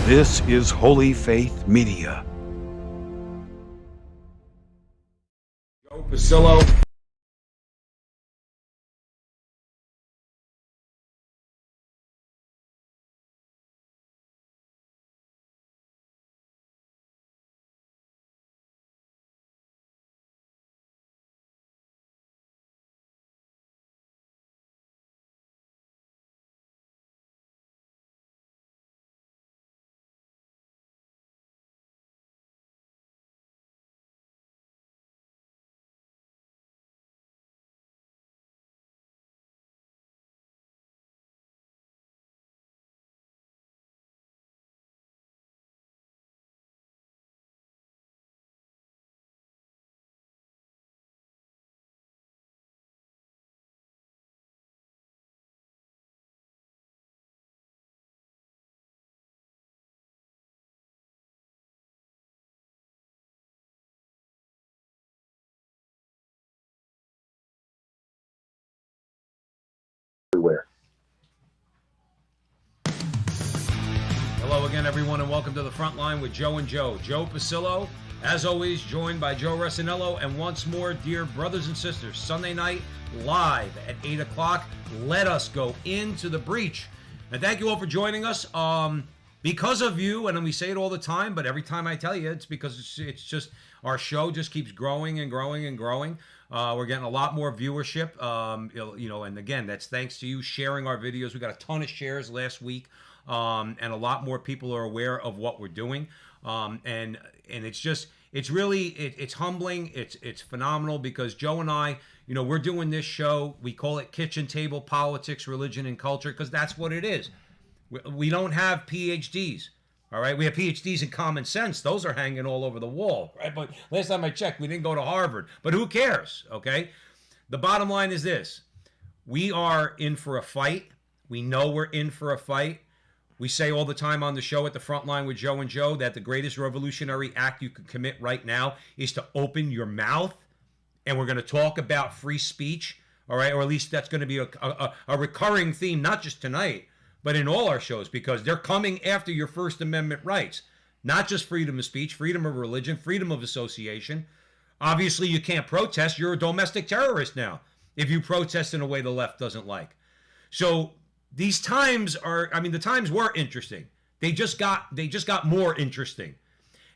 This is Holy Faith Media. Joe Pasillo. Everywhere. Hello again, everyone, and welcome to the Frontline with Joe and Joe. Joe Pasillo, as always, joined by Joe Resinello, and once more, dear brothers and sisters, Sunday night, live at 8 o'clock. Let us go into the breach. And thank you all for joining us. Because of you, and we say it all the time, but every time I tell you, it's because it's just our show just keeps growing and growing and growing. We're getting a lot more viewership, and again, that's thanks to you sharing our videos. We got a ton of shares last week, and a lot more people are aware of what we're doing. And it's really humbling. It's phenomenal because Joe and I, we're doing this show. We call it Kitchen Table Politics, Religion, and Culture because that's what it is. We don't have PhDs, all right? We have PhDs in common sense. Those are hanging all over the wall, right? But last time I checked, we didn't go to Harvard. But who cares, okay? The bottom line is this. We are in for a fight. We know we're in for a fight. We say all the time on the show at the Frontline with Joe and Joe that the greatest revolutionary act you can commit right now is to open your mouth. And we're going to talk about free speech, all right? Or at least that's going to be a recurring theme, not just tonight, but in all our shows, because they're coming after your First Amendment rights. Not just freedom of speech, freedom of religion, freedom of association. Obviously, you can't protest. You're a domestic terrorist now if you protest in a way the left doesn't like. So these times the times were interesting. They just got more interesting.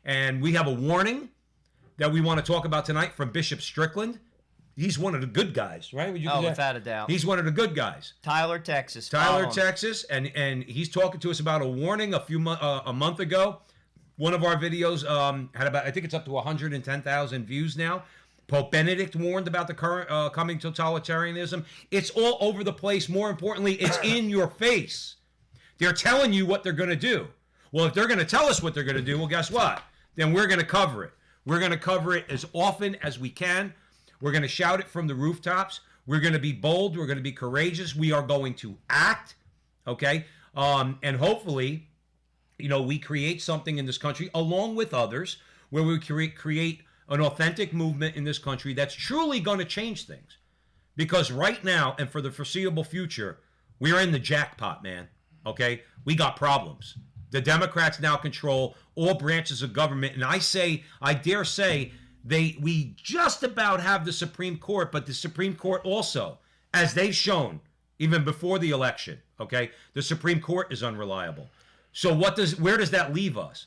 And we have a warning that we want to talk about tonight from Bishop Strickland. He's one of the good guys, right? Without a doubt. He's one of the good guys. Tyler, Texas. Texas, and he's talking to us about a warning a month ago. One of our videos had about, I think it's up to 110,000 views now. Pope Benedict warned about the current coming totalitarianism. It's all over the place. More importantly, it's in your face. They're telling you what they're going to do. Well, if they're going to tell us what they're going to do, well, guess what? Then we're going to cover it. We're going to cover it as often as we can. We're going to shout it from the rooftops. We're going to be bold. We're going to be courageous. We are going to act, okay? And hopefully, we create something in this country, along with others, where we create an authentic movement in this country that's truly going to change things. Because right now, and for the foreseeable future, we are in the jackpot, man, okay? We got problems. The Democrats now control all branches of government, and I dare say, we just about have the Supreme Court, but the Supreme Court also, as they've shown, even before the election, okay, the Supreme Court is unreliable. So where does that leave us?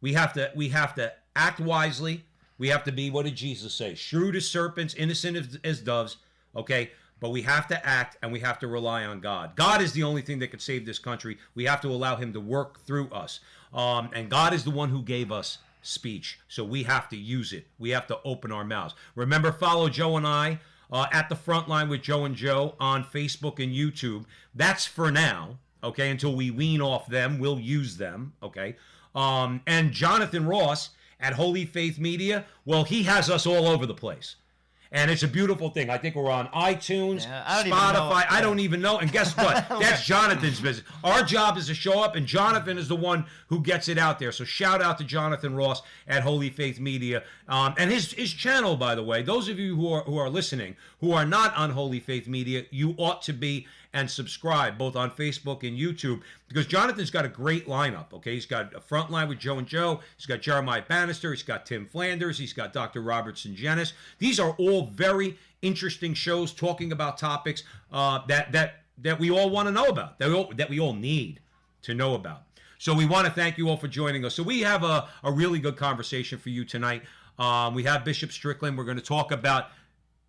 We have to act wisely. We have to be, what did Jesus say? Shrewd as serpents, innocent as doves, okay? But we have to act, and we have to rely on God. God is the only thing that can save this country. We have to allow him to work through us. And God is the one who gave us speech. So we have to use it. We have to open our mouths. Remember, follow Joe and I at the Frontline with Joe and Joe on Facebook and YouTube. That's for now, okay? Until we wean off them, we'll use them, okay? And Jonathan Ross at Holy Faith Media, well, he has us all over the place. And it's a beautiful thing. I think we're on iTunes, Spotify. I don't even know. And guess what? That's Jonathan's business. Our job is to show up, and Jonathan is the one who gets it out there. So shout out to Jonathan Ross at Holy Faith Media. And his channel, by the way, those of you who are listening, who are not on Holy Faith Media, you ought to be. and subscribe both on Facebook and YouTube, because Jonathan's got a great lineup, okay? He's got a Frontline with Joe and Joe. He's got Jeremiah Bannister. He's got Tim Flanders. He's got Dr. Robertson Jenis. These are all very interesting shows talking about topics that we all want to know about, that we all need to know about. So we want to thank you all for joining us. So we have a really good conversation for you tonight. We have Bishop Strickland. We're going to talk about,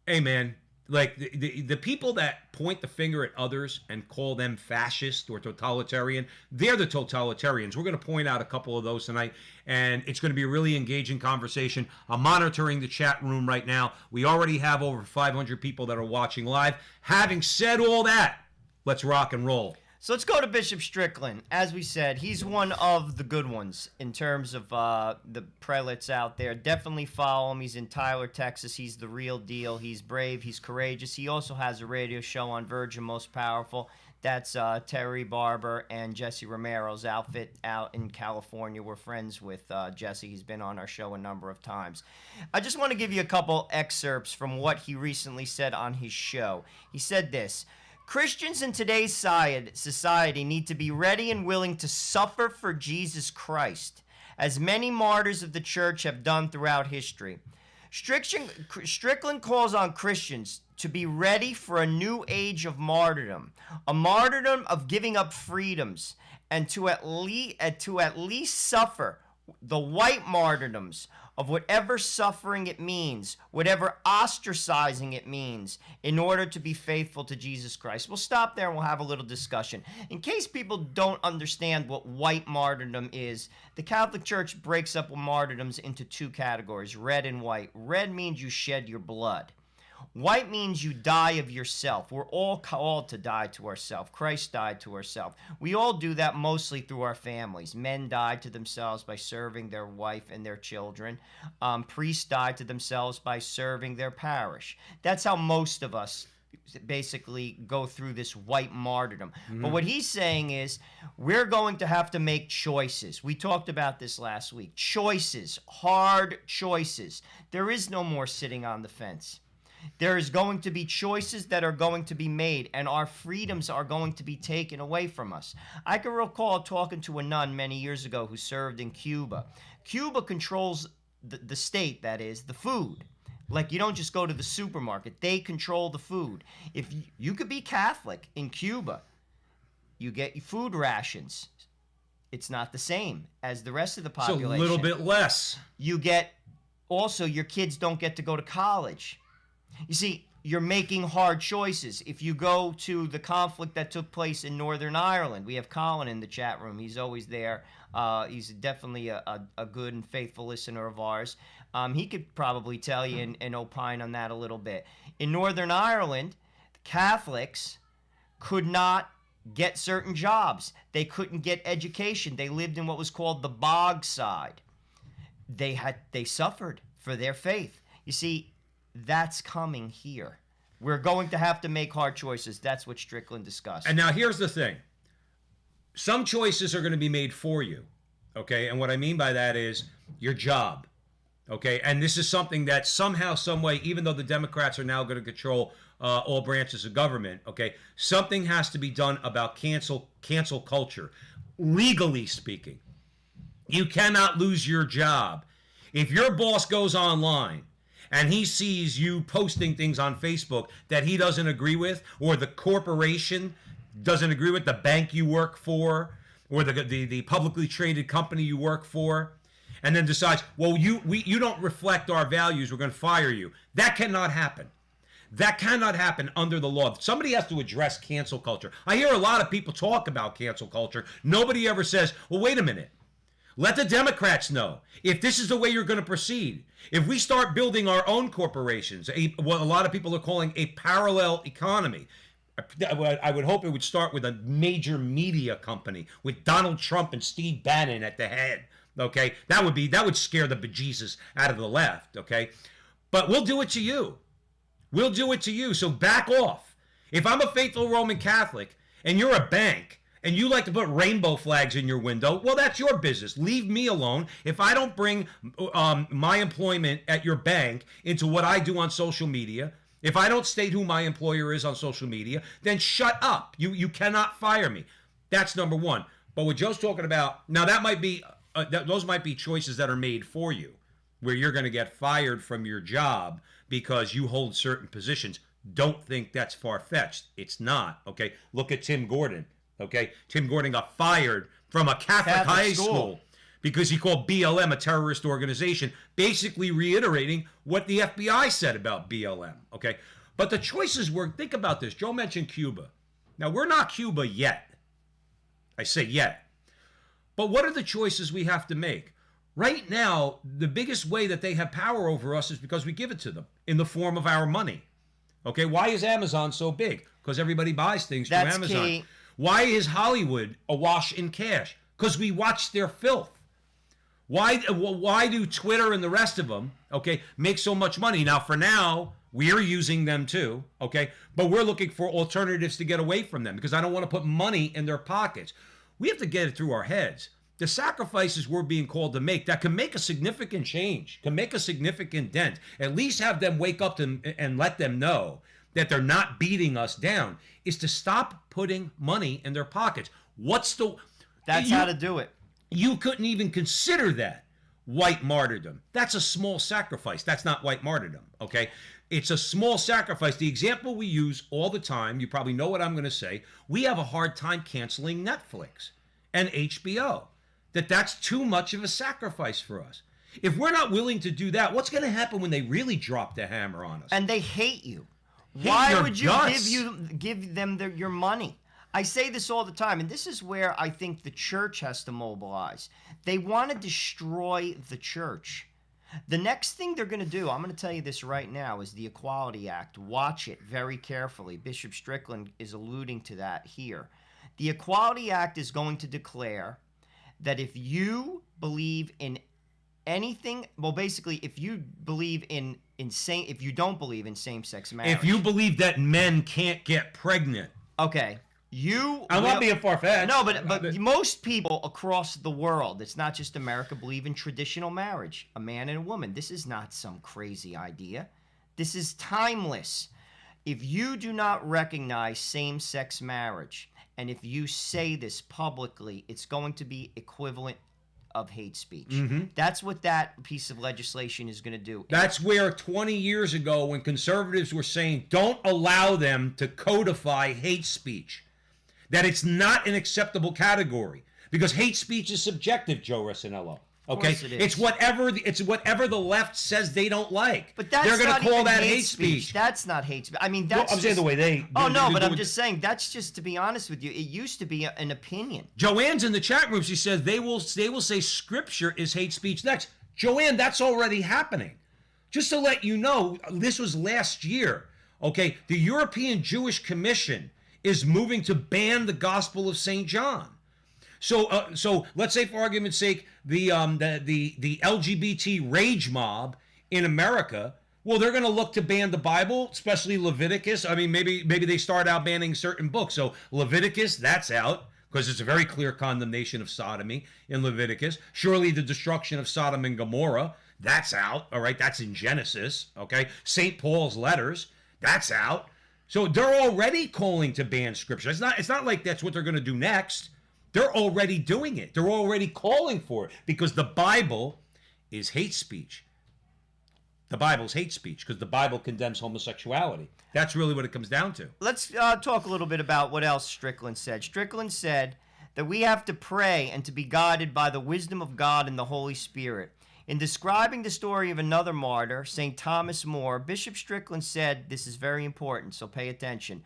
hey man, like the people that point the finger at others and call them fascist or totalitarian, they're the totalitarians. We're going to point out a couple of those tonight, and it's going to be a really engaging conversation. I'm monitoring the chat room right now. We already have over 500 people that are watching live. Having said all that, let's rock and roll. So let's go to Bishop Strickland. As we said, he's one of the good ones in terms of the prelates out there. Definitely follow him. He's in Tyler, Texas. He's the real deal. He's brave. He's courageous. He also has a radio show on Virgin Most Powerful. That's Terry Barber and Jesse Romero's outfit out in California. We're friends with Jesse. He's been on our show a number of times. I just want to give you a couple excerpts from what he recently said on his show. He said this: Christians in today's society need to be ready and willing to suffer for Jesus Christ, as many martyrs of the church have done throughout history. Strickland calls on Christians to be ready for a new age of martyrdom, a martyrdom of giving up freedoms, and to at least suffer the white martyrdoms of whatever suffering it means, whatever ostracizing it means, in order to be faithful to Jesus Christ. We'll stop there and we'll have a little discussion. In case people don't understand what white martyrdom is, the Catholic Church breaks up martyrdoms into two categories, red and white. Red means you shed your blood. White means you die of yourself. We're all called to die to ourselves. Christ died to ourselves. We all do that mostly through our families. Men die to themselves by serving their wife and their children. Priests die to themselves by serving their parish. That's how most of us basically go through this white martyrdom. Mm-hmm. But what he's saying is we're going to have to make choices. We talked about this last week. Choices, hard choices. There is no more sitting on the fence. There is going to be choices that are going to be made, and our freedoms are going to be taken away from us. I can recall talking to a nun many years ago who served in Cuba. Cuba controls the state, that is, the food. Like, you don't just go to the supermarket. They control the food. If you could be Catholic in Cuba, you get food rations. It's not the same as the rest of the population. It's a little bit less. You get, also, your kids don't get to go to college. You see, you're making hard choices. If you go to the conflict that took place in Northern Ireland, we have Colin in the chat room. He's always there. He's definitely a good and faithful listener of ours. He could probably tell you and opine on that a little bit. In Northern Ireland, Catholics could not get certain jobs. They couldn't get education. They lived in what was called the bog side. They suffered for their faith. You see, that's coming here. We're going to have to make hard choices. That's what Strickland discussed. And now here's the thing. Some choices are going to be made for you, okay? And what I mean by that is your job, okay? And this is something that somehow, some way, even though the Democrats are now going to control all branches of government, okay, something has to be done about cancel culture. Legally speaking, you cannot lose your job. If your boss goes online and he sees you posting things on Facebook that he doesn't agree with, or the corporation doesn't agree with, the bank you work for, or the publicly traded company you work for, and then decides, well, you don't reflect our values, we're going to fire you. That cannot happen. That cannot happen under the law. Somebody has to address cancel culture. I hear a lot of people talk about cancel culture. Nobody ever says, well, wait a minute. Let the Democrats know if this is the way you're going to proceed. If we start building our own corporations, what a lot of people are calling a parallel economy, I would hope it would start with a major media company with Donald Trump and Steve Bannon at the head. Okay, that would scare the bejesus out of the left. Okay, but we'll do it to you. We'll do it to you. So back off. If I'm a faithful Roman Catholic and you're a bank, and you like to put rainbow flags in your window, well, that's your business. Leave me alone. If I don't bring my employment at your bank into what I do on social media, If I don't state who my employer is on social media, then shut up. You cannot fire me. That's number one. But what Joe's talking about, now that might be, those might be choices that are made for you, where you're going to get fired from your job because you hold certain positions. Don't think that's far-fetched. It's not, okay? Look at Tim Gordon, okay? Tim Gordon got fired from a Catholic high school because he called BLM a terrorist organization, basically reiterating what the FBI said about BLM, okay? But the choices were, think about this. Joe mentioned Cuba. Now, we're not Cuba yet. I say yet. But what are the choices we have to make? Right now, the biggest way that they have power over us is because we give it to them in the form of our money. Okay, why is Amazon so big? Because everybody buys things through Amazon. Key. Why is Hollywood awash in cash? Because we watch their filth. Why do Twitter and the rest of them, okay, make so much money? Now, for now, we're using them too, okay, but we're looking for alternatives to get away from them because I don't want to put money in their pockets. We have to get it through our heads. The sacrifices we're being called to make that can make a significant change, can make a significant dent, at least have them wake up and let them know that they're not beating us down, is to stop putting money in their pockets. That's how to do it. You couldn't even consider that white martyrdom. That's a small sacrifice. That's not white martyrdom, okay? It's a small sacrifice. The example we use all the time, you probably know what I'm going to say, we have a hard time canceling Netflix and HBO. That's too much of a sacrifice for us. If we're not willing to do that, what's going to happen when they really drop the hammer on us? And they hate you. Why would you give them your money? I say this all the time, and this is where I think the church has to mobilize. They want to destroy the church. The next thing they're going to do, I'm going to tell you this right now, is the Equality Act. Watch it very carefully. Bishop Strickland is alluding to that here. The Equality Act is going to declare that if you believe in anything, well, basically, if you believe if you don't believe in same-sex marriage. If you believe that men can't get pregnant. Okay. I'm not being far-fetched. No, but most people across the world, it's not just America, believe in traditional marriage, a man and a woman. This is not some crazy idea. This is timeless. If you do not recognize same-sex marriage, and if you say this publicly, it's going to be equivalent of hate speech. Mm-hmm. That's what that piece of legislation is going to do. That's where 20 years ago, when conservatives were saying, don't allow them to codify hate speech, that it's not an acceptable category, because hate speech is subjective, Joe Rossinello. Okay, it's whatever the left says they don't like. But that's they're going to call that hate speech. That's not hate speech. I mean, that's. I'm saying the way they. Oh no, but I'm just saying that's just, to be honest with you, it used to be an opinion. Joanne's in the chat room. She says they will say Scripture is hate speech next. Joanne, that's already happening. Just to let you know, this was last year. Okay, the European Jewish Commission is moving to ban the Gospel of St. John. So let's say, for argument's sake, the LGBT rage mob in America, well, they're going to look to ban the Bible, especially Leviticus. I mean, maybe they start out banning certain books. So Leviticus, that's out, because it's a very clear condemnation of sodomy in Leviticus. Surely the destruction of Sodom and Gomorrah, that's out. All right, that's in Genesis. Okay, St. Paul's letters, that's out. So they're already calling to ban Scripture. It's not like that's what they're going to do next. They're already doing it. They're already calling for it, because the Bible is hate speech. The Bible's hate speech because the Bible condemns homosexuality. That's really what it comes down to. Let's talk a little bit about what else Strickland said. Strickland said that we have to pray and to be guided by the wisdom of God and the Holy Spirit. In describing the story of another martyr, St. Thomas More, Bishop Strickland said, this is very important, so pay attention.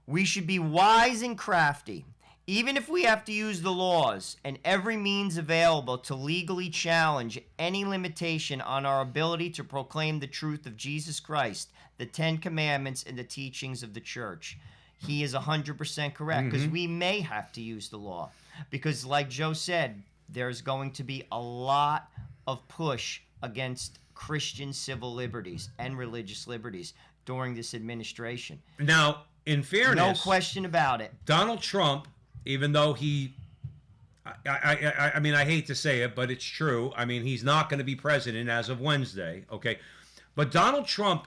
We should be wise and crafty, even if we have to use the laws and every means available to legally challenge any limitation on our ability to proclaim the truth of Jesus Christ, the 10 Commandments, and the teachings of the Church. He is 100% correct, because we may have to use the law. Because like Joe said, there's going to be a lot of push against Christian civil liberties and religious liberties during this administration. Now, in fairness, no question about it, Donald Trump, even though I mean, I hate to say it, but it's true. I mean, he's not going to be president as of Wednesday, okay? But Donald Trump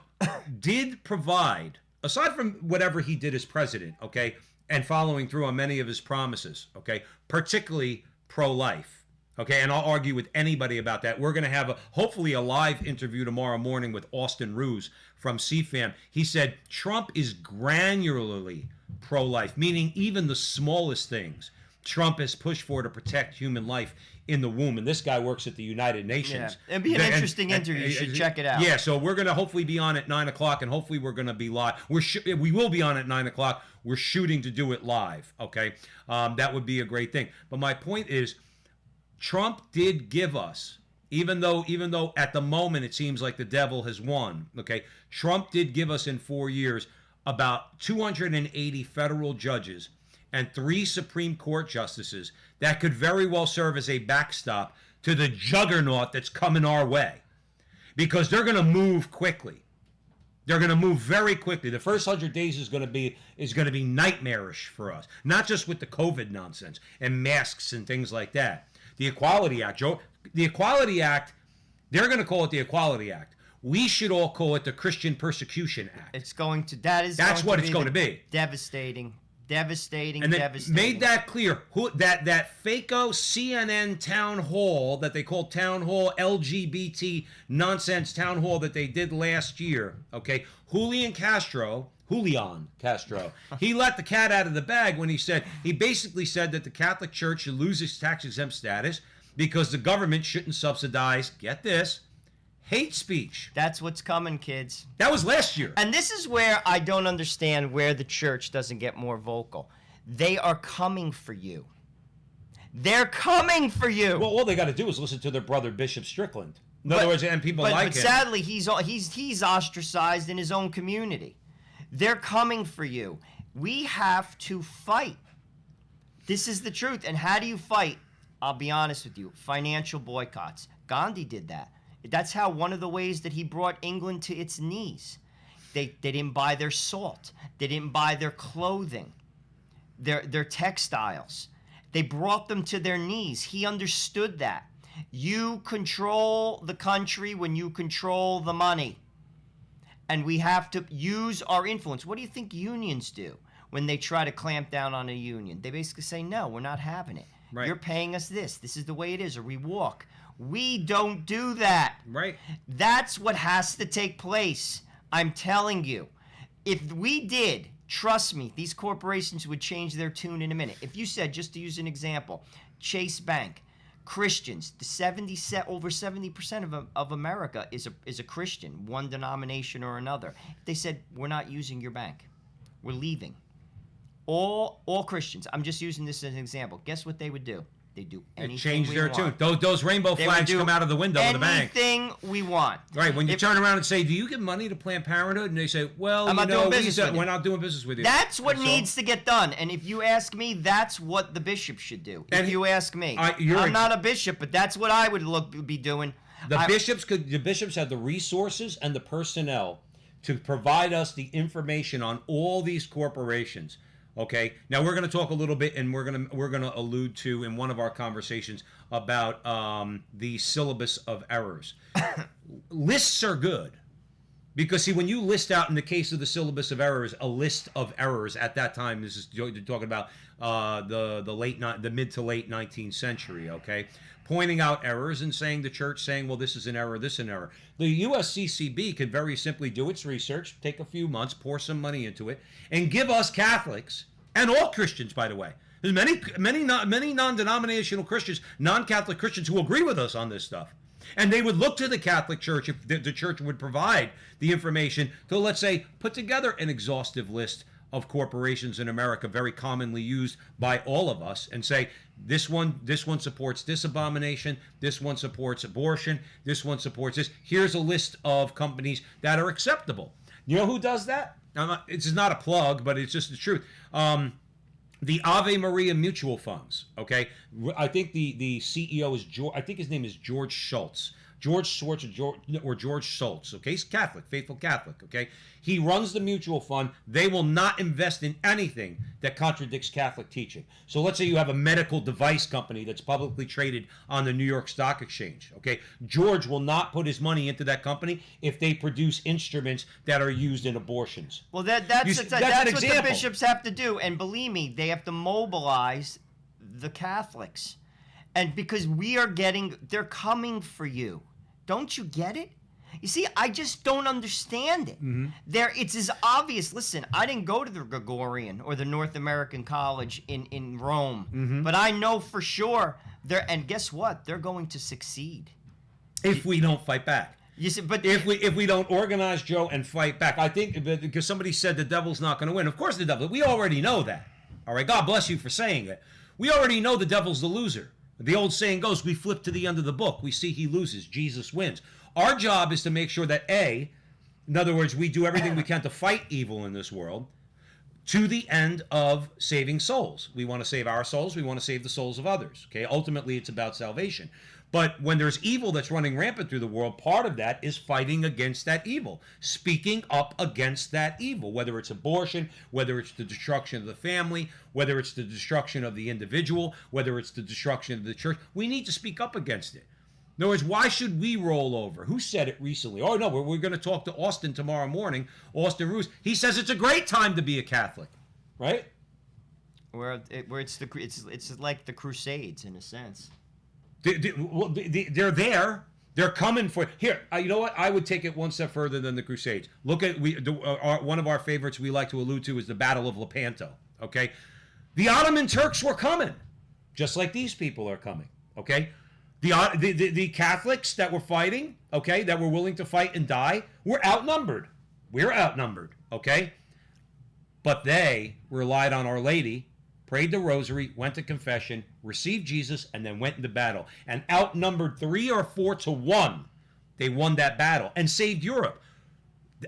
did provide, aside from whatever he did as president, okay, and following through on many of his promises, okay, particularly pro-life. Okay, and I'll argue with anybody about that. We're going to have hopefully a live interview tomorrow morning with Austin Ruse from CFAM. He said Trump is granularly pro-life, meaning even the smallest things Trump has pushed for to protect human life in the womb. And this guy works at the United Nations. Yeah. It'd be an interesting interview. You should check it out. Yeah, so we're going to hopefully be on at 9 o'clock, and hopefully we're going to be live. We will be on at 9 o'clock. We're shooting to do it live, okay? That would be a great thing. But my point is, Trump did give us, even though at the moment it seems like the devil has won, okay? Trump did give us in 4 years about 280 federal judges and 3 Supreme Court justices that could very well serve as a backstop to the juggernaut that's coming our way. Because they're going to move quickly. They're going to move very quickly. The first 100 days is going to be nightmarish for us. Not just with the COVID nonsense and masks and things like that. The Equality Act, Joe. The Equality Act, they're going to call it the Equality Act. We should all call it the Christian Persecution Act. That's what it's going to be. Devastating. And they made that clear. That FACO CNN town hall that they called town hall LGBT nonsense town hall that they did last year. Okay, Julian Castro, he let the cat out of the bag when he basically said that the Catholic Church should lose its tax-exempt status because the government shouldn't subsidize, get this, hate speech. That's what's coming, kids. That was last year. And this is where I don't understand where the church doesn't get more vocal. They are coming for you. They're coming for you. Well, all they got to do is listen to their brother, Bishop Strickland. In other words, and people like him. But sadly, he's ostracized in his own community. They're coming for you. We have to fight. This is the truth. And how do you fight? I'll be honest with you. Financial boycotts. Gandhi did that. That's how one of the ways that he brought England to its knees. They didn't buy their salt. They didn't buy their clothing, their textiles. They brought them to their knees. He understood that. You control the country when you control the money. And we have to use our influence. What do you think unions do when they try to clamp down on a union? They basically say, no, we're not having it. Right. You're paying us this. This is the way it is, or we walk. We don't do that. Right. That's what has to take place. I'm telling you. If we did, trust me, these corporations would change their tune in a minute. If you said, just to use an example, Chase Bank, Christians, over 70% of America is a Christian, one denomination or another. They said, we're not using your bank. We're leaving. All Christians. I'm just using this as an example. Guess what they would do? They do anything change we their want. tune. Those rainbow flags come out of the window of the bank. Anything we want. Right. When you turn around and say, "Do you give money to Planned Parenthood?" and they say, "Well, we're not doing business with you." That's what needs to get done. And if you ask me, that's what the bishop should do. If you ask me, I'm not a bishop, but that's what I would be doing. The bishops have the resources and the personnel to provide us the information on all these corporations. Okay. Now we're going to talk a little bit, and we're going to allude to in one of our conversations about the syllabus of errors. Lists are good because, see, when you list out in the case of the syllabus of errors, a list of errors at that time, this is talking about the mid to late 19th century. Okay, pointing out errors and saying the church saying, well, this is an error, this is an error. The USCCB could very simply do its research, take a few months, pour some money into it, and give us Catholics, and all Christians, by the way. There's many non-denominational Christians, non-Catholic Christians who agree with us on this stuff. And they would look to the Catholic Church, if the church would provide the information, to, let's say, put together an exhaustive list of corporations in America, very commonly used by all of us, and say, this one supports this abomination, this one supports abortion, this one supports this. Here's a list of companies that are acceptable. You know who does that? It's not a plug, but it's just the truth. The Ave Maria mutual funds. Okay, I think the CEO is I think his name is George Schultz. George Schwartz or George Schultz, okay? He's Catholic, faithful Catholic, okay? He runs the mutual fund. They will not invest in anything that contradicts Catholic teaching. So let's say you have a medical device company that's publicly traded on the New York Stock Exchange, okay? George will not put his money into that company if they produce instruments that are used in abortions. Well, that's what the bishops have to do. And believe me, they have to mobilize the Catholics. And because they're coming for you. Don't you get it? You see, I just don't understand it. It's as obvious. Listen, I didn't go to the Gregorian or the North American College in Rome, but I know for sure and guess what? They're going to succeed if we don't fight back. You see, but if we don't organize, Joe, and fight back, I think because somebody said the devil's not going to win. Of course, the devil. We already know that. All right, God bless you for saying it. We already know the devil's the loser. The old saying goes, we flip to the end of the book. We see he loses. Jesus wins. Our job is to make sure that, in other words, we do everything we can to fight evil in this world to the end of saving souls. We want to save our souls. We want to save the souls of others. Okay. Ultimately, it's about salvation. But when there's evil that's running rampant through the world, part of that is fighting against that evil, speaking up against that evil, whether it's abortion, whether it's the destruction of the family, whether it's the destruction of the individual, whether it's the destruction of the church. We need to speak up against it. In other words, why should we roll over? Who said it recently? Oh, no, we're going to talk to Austin tomorrow morning, Austin Roos. He says it's a great time to be a Catholic, right? It's like the Crusades in a sense. They're there. They're coming for here. You know what? I would take it one step further than the Crusades. Look at one of our favorites we like to allude to is the Battle of Lepanto. Okay, the Ottoman Turks were coming, just like these people are coming. Okay, the Catholics that were fighting, okay, that were willing to fight and die, were outnumbered. We're outnumbered. Okay, but they relied on Our Lady, prayed the rosary, went to confession, received Jesus, and then went into battle. And outnumbered 3 or 4 to 1, they won that battle and saved Europe.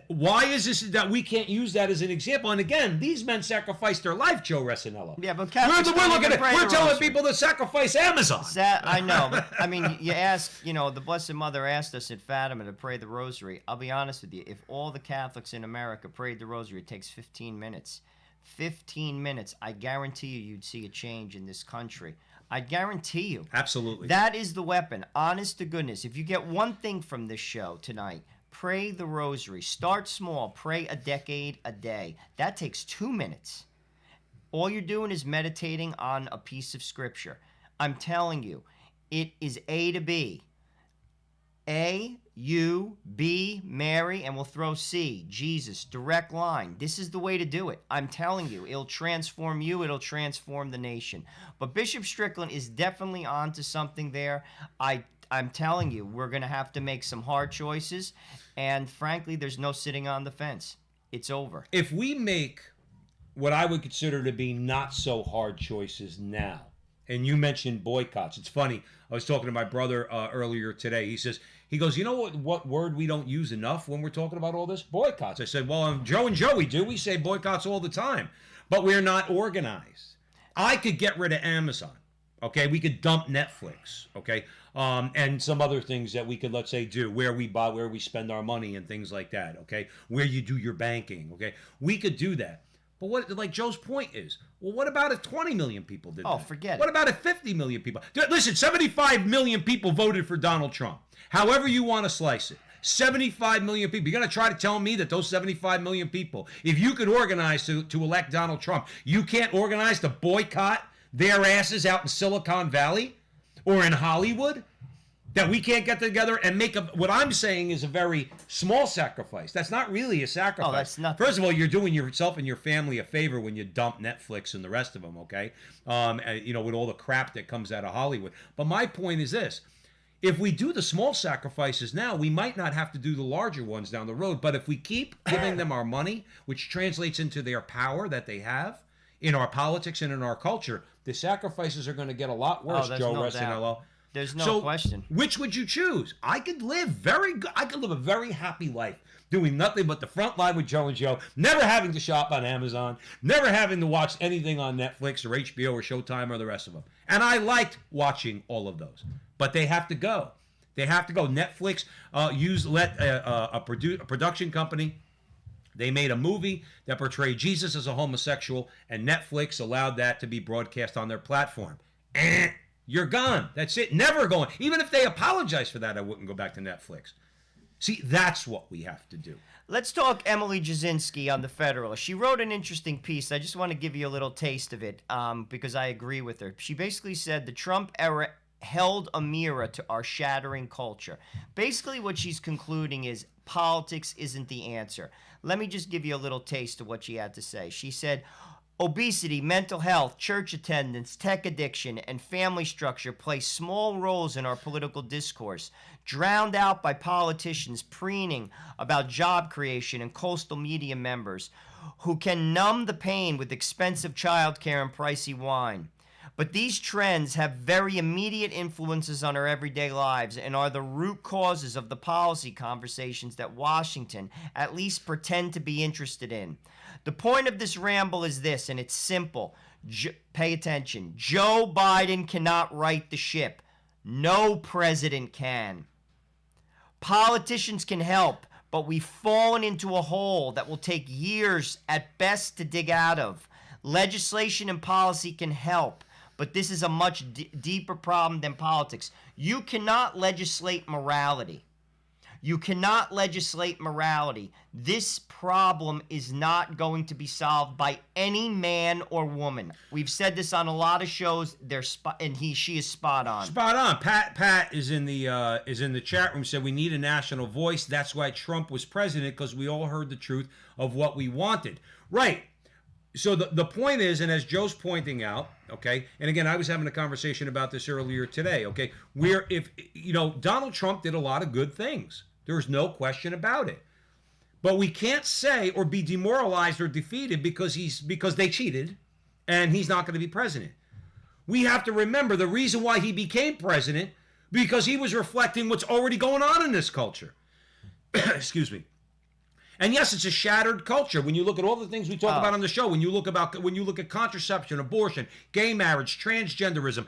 Why is this that we can't use that as an example? And again, these men sacrificed their life, Joe Resinello. Yeah, but we're telling people to sacrifice Amazon. I know, but I mean, the Blessed Mother asked us at Fatima to pray the rosary. I'll be honest with you, if all the Catholics in America prayed the rosary, it takes 15 minutes. 15 minutes, I guarantee you'd see a change in this country. I guarantee you. Absolutely. That is the weapon. Honest to goodness. If you get one thing from this show tonight, pray the rosary. Start small. Pray a decade a day. That takes 2 minutes. All you're doing is meditating on a piece of scripture. I'm telling you, it is A to B. A, U, B, Mary, and we'll throw C, Jesus, direct line. This is the way to do it. I'm telling you, it'll transform you, it'll transform the nation. But Bishop Strickland is definitely onto something there. I'm telling you, we're going to have to make some hard choices, and frankly, there's no sitting on the fence. It's over. If we make what I would consider to be not so hard choices now, and you mentioned boycotts. It's funny. I was talking to my brother earlier today. He goes, you know what word we don't use enough when we're talking about all this? Boycotts. I said, well, Joe and Joey do. We say boycotts all the time, but we're not organized. I could get rid of Amazon. Okay, we could dump Netflix. Okay, and some other things that we could, let's say, do where we buy, where we spend our money, and things like that. Okay, where you do your banking. Okay, we could do that. But what, like Joe's point is, well, what about if 20 million people did that? Oh, forget it. What about if 50 million people? Listen, 75 million people voted for Donald Trump. However you want to slice it. 75 million people. You're going to try to tell me that those 75 million people, if you could organize to elect Donald Trump, you can't organize to boycott their asses out in Silicon Valley or in Hollywood? That we can't get together and make what I'm saying is a very small sacrifice. That's not really a sacrifice. Oh, that's not. First of all, you're doing yourself and your family a favor when you dump Netflix and the rest of them, okay? With all the crap that comes out of Hollywood. But my point is this. If we do the small sacrifices now, we might not have to do the larger ones down the road. But if we keep giving them our money, which translates into their power that they have in our politics and in our culture, the sacrifices are going to get a lot worse, Joe Resinello. There's no question. Which would you choose? I could live a very happy life doing nothing but the Frontline with Joe and Joe, never having to shop on Amazon, never having to watch anything on Netflix or HBO or Showtime or the rest of them. And I liked watching all of those. But they have to go. They have to go. Netflix let a production company. They made a movie that portrayed Jesus as a homosexual, and Netflix allowed that to be broadcast on their platform. You're gone. That's it. Never going. Even if they apologize for that, I wouldn't go back to Netflix. See, that's what we have to do. Let's talk Emily Jasinski on the Federalist. She wrote an interesting piece. I just want to give you a little taste of it because I agree with her. She basically said the Trump era held a mirror to our shattering culture. Basically, what she's concluding is politics isn't the answer. Let me just give you a little taste of what she had to say. She said, obesity, mental health, church attendance, tech addiction, and family structure play small roles in our political discourse, drowned out by politicians preening about job creation and coastal media members who can numb the pain with expensive childcare and pricey wine. But these trends have very immediate influences on our everyday lives and are the root causes of the policy conversations that Washington at least pretend to be interested in. The point of this ramble is this, and it's simple. Pay attention. Joe Biden cannot right the ship. No president can. Politicians can help, but we've fallen into a hole that will take years at best to dig out of. Legislation and policy can help, but this is a much deeper problem than politics. You cannot legislate morality. You cannot legislate morality. This problem is not going to be solved by any man or woman. We've said this on a lot of shows. She is spot on. Spot on. Pat is in the chat room. Said we need a national voice. That's why Trump was president, because we all heard the truth of what we wanted. Right. So the point is, and as Joe's pointing out, okay, and again, I was having a conversation about this earlier today, okay, where if, Donald Trump did a lot of good things. There's no question about it. But we can't say or be demoralized or defeated because they cheated and he's not going to be president. We have to remember the reason why he became president, because he was reflecting what's already going on in this culture. Excuse me. And yes, it's a shattered culture. When you look at all the things we talk about on the show, when you look at contraception, abortion, gay marriage, transgenderism,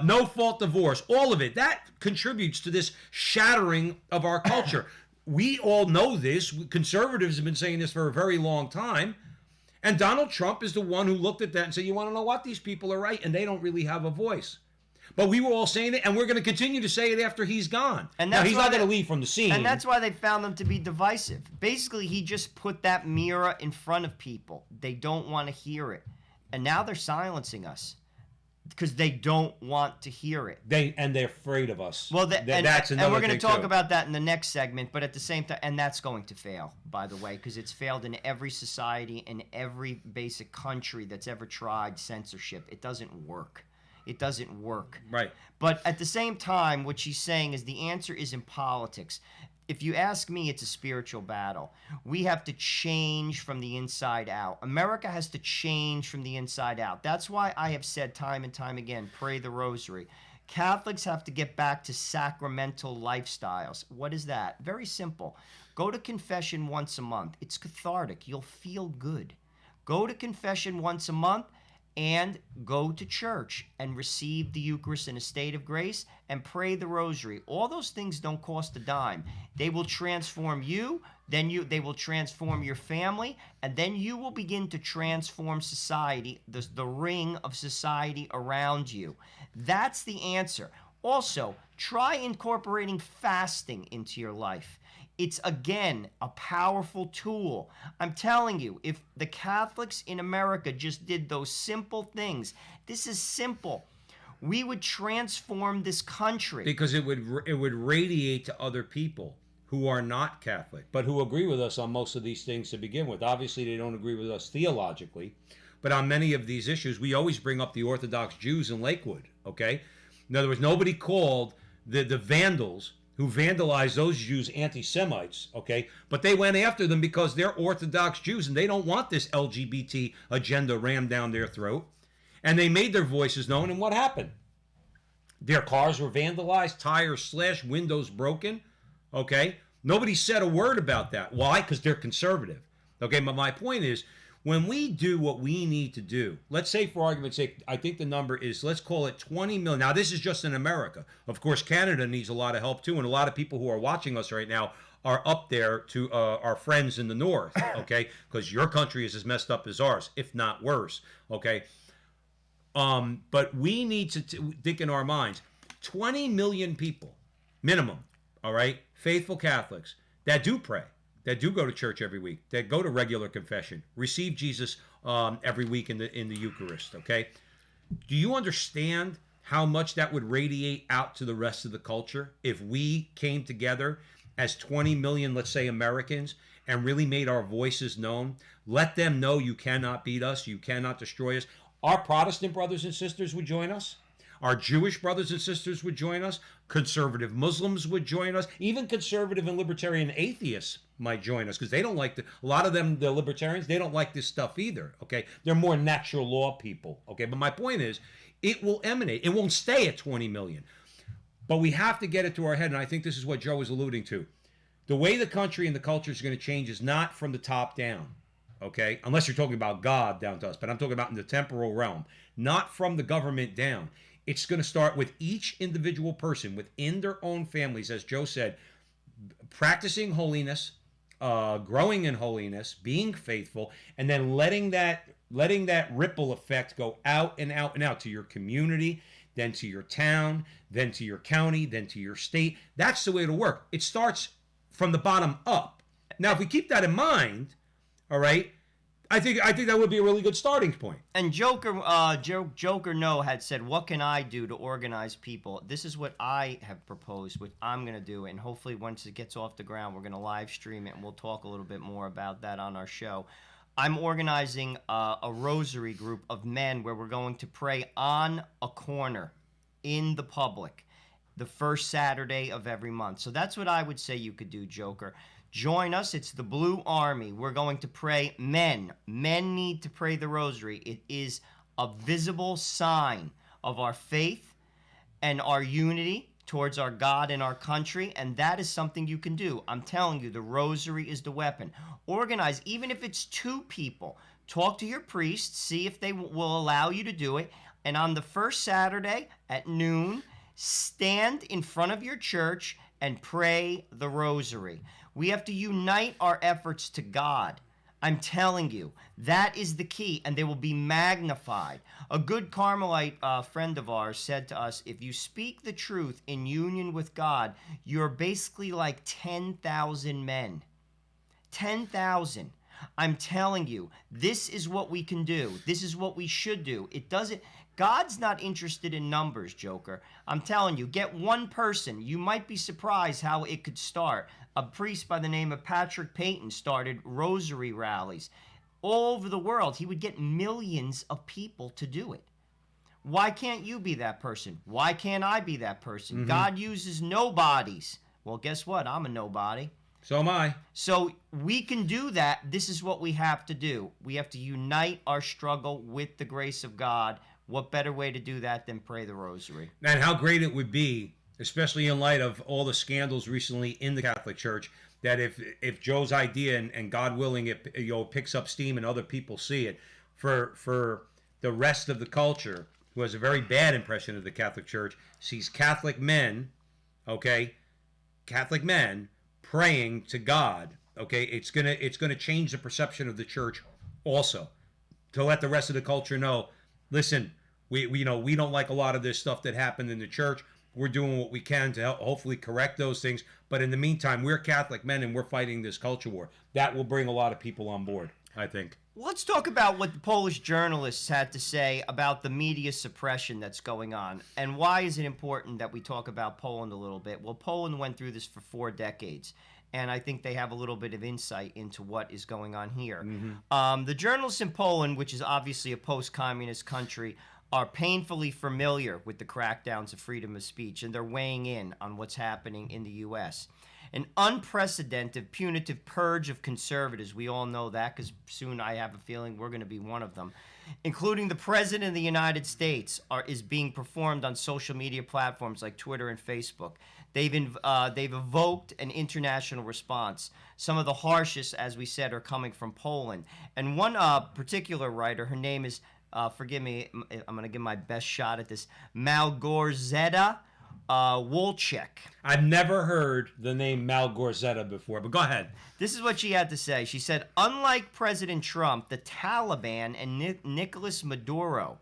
no-fault divorce, all of it, that contributes to this shattering of our culture. We all know this. Conservatives have been saying this for a very long time. And Donald Trump is the one who looked at that and said, you want to know what? These people are right, and they don't really have a voice. But we were all saying it, and we're going to continue to say it after he's gone. And now, he's not going to leave from the scene. And that's why they found him to be divisive. Basically, he just put that mirror in front of people. They don't want to hear it. And now they're silencing us because they don't want to hear it. They're afraid of us. Well, that's another thing, and we're going to talk too. about that in the next segment. But at the same time, and that's going to fail, by the way, because it's failed in every society, in every basic country that's ever tried censorship. It doesn't work. It doesn't work. Right. But at the same time, what she's saying is the answer is in politics. If you ask me, it's a spiritual battle. We have to change from the inside out. America has to change from the inside out. That's why I have said time and time again, pray the rosary. Catholics have to get back to sacramental lifestyles. What is that? Very simple. Go to confession once a month. It's cathartic. You'll feel good. Go to confession once a month. And go to church and receive the Eucharist in a state of grace and pray the rosary. All those things don't cost a dime. They will transform you, they will transform your family, and then you will begin to transform society, the ring of society around you. That's the answer. Also, try incorporating fasting into your life. It's, again, a powerful tool. I'm telling you, if the Catholics in America just did those simple things, this is simple, we would transform this country. Because it would radiate to other people who are not Catholic, but who agree with us on most of these things to begin with. Obviously, they don't agree with us theologically, but on many of these issues, we always bring up the Orthodox Jews in Lakewood, okay? In other words, nobody called the vandals who vandalized those Jews anti-Semites, okay? But they went after them because they're Orthodox Jews and they don't want this LGBT agenda rammed down their throat. And they made their voices known, and what happened? Their cars were vandalized, tires slashed, windows broken, okay? Nobody said a word about that. Why? Because they're conservative, okay? But my point is, When we do what we need to do, let's say for argument's sake, I think the number is, let's call it 20 million. Now, this is just in America. Of course, Canada needs a lot of help too, and a lot of people who are watching us right now are up there to our friends in the north, okay? Because your country is as messed up as ours, if not worse, okay? But we need to think in our minds, 20 million people, minimum, all right, faithful Catholics that do pray, that do go to church every week, that go to regular confession, receive Jesus every week in the Eucharist, okay? Do you understand how much that would radiate out to the rest of the culture if we came together as 20 million, let's say, Americans and really made our voices known? Let them know you cannot beat us, you cannot destroy us. Our Protestant brothers and sisters would join us. Our Jewish brothers and sisters would join us. Conservative Muslims would join us. Even conservative and libertarian atheists might join us because they don't like a lot of them, the libertarians, they don't like this stuff either, okay? They're more natural law people, okay? But my point is, it will emanate. It won't stay at 20 million. But we have to get it to our head, and I think this is what Joe was alluding to. The way the country and the culture is going to change is not from the top down, okay? Unless you're talking about God down to us, but I'm talking about in the temporal realm, not from the government down. It's going to start with each individual person within their own families, as Joe said, practicing holiness, growing in holiness, being faithful, and then letting that ripple effect go out and out and out to your community, then to your town, then to your county, then to your state. That's the way it'll work. It starts from the bottom up. Now, if we keep that in mind, all right, I think that would be a really good starting point. And Joker No had said, what can I do to organize people? This is what I have proposed, what I'm going to do. And hopefully once it gets off the ground, we're going to live stream it, and we'll talk a little bit more about that on our show. I'm organizing a rosary group of men where we're going to pray on a corner in the public the first Saturday of every month. So that's what I would say you could do, Joker. Join us. It's the Blue Army. We're going to pray men. Men need to pray the rosary. It is a visible sign of our faith and our unity towards our God and our country, and that is something you can do. I'm telling you, the rosary is the weapon. Organize, even if it's 2 people. Talk to your priest, see if they will allow you to do it, and on the first Saturday at noon, stand in front of your church and pray the rosary. We have to unite our efforts to God. I'm telling you, that is the key, and they will be magnified. A good Carmelite friend of ours said to us, if you speak the truth in union with God, you're basically like 10,000 men. 10,000. I'm telling you, this is what we can do. This is what we should do. God's not interested in numbers, Joker. I'm telling you, get one person. You might be surprised how it could start. A priest by the name of Patrick Payton started rosary rallies all over the world. He would get millions of people to do it. Why can't you be that person? Why can't I be that person? Mm-hmm. God uses nobodies. Well, guess what? I'm a nobody. So am I. So we can do that. This is what we have to do. We have to unite our struggle with the grace of God. What better way to do that than pray the rosary? And how great it would be, especially in light of all the scandals recently in the Catholic Church, that if Joe's idea and God willing it picks up steam and other people see it, for the rest of the culture who has a very bad impression of the Catholic Church sees Catholic men, okay, Catholic men praying to God, okay, it's gonna change the perception of the church also, to let the rest of the culture know, listen, we don't like a lot of this stuff that happened in the church. We're doing what we can to help hopefully correct those things. But in the meantime, we're Catholic men and we're fighting this culture war. That will bring a lot of people on board, I think. Let's talk about what the Polish journalists had to say about the media suppression that's going on. And why is it important that we talk about Poland a little bit? Well, Poland went through this for 4 decades. And I think they have a little bit of insight into what is going on here. Mm-hmm. The journalists in Poland, which is obviously a post-communist country, are painfully familiar with the crackdowns of freedom of speech, and they're weighing in on what's happening in the U.S. An unprecedented punitive purge of conservatives. We all know that because soon I have a feeling we're going to be one of them. Including the President of the United States is being performed on social media platforms like Twitter and Facebook. They've evoked an international response. Some of the harshest, as we said, are coming from Poland. And one particular writer, her name is, forgive me, I'm going to give my best shot at this, Malgorzata Wolchek. I've never heard the name Malgorzata before, but go ahead. This is what she had to say. She said, unlike President Trump, the Taliban and Nicolas Maduro,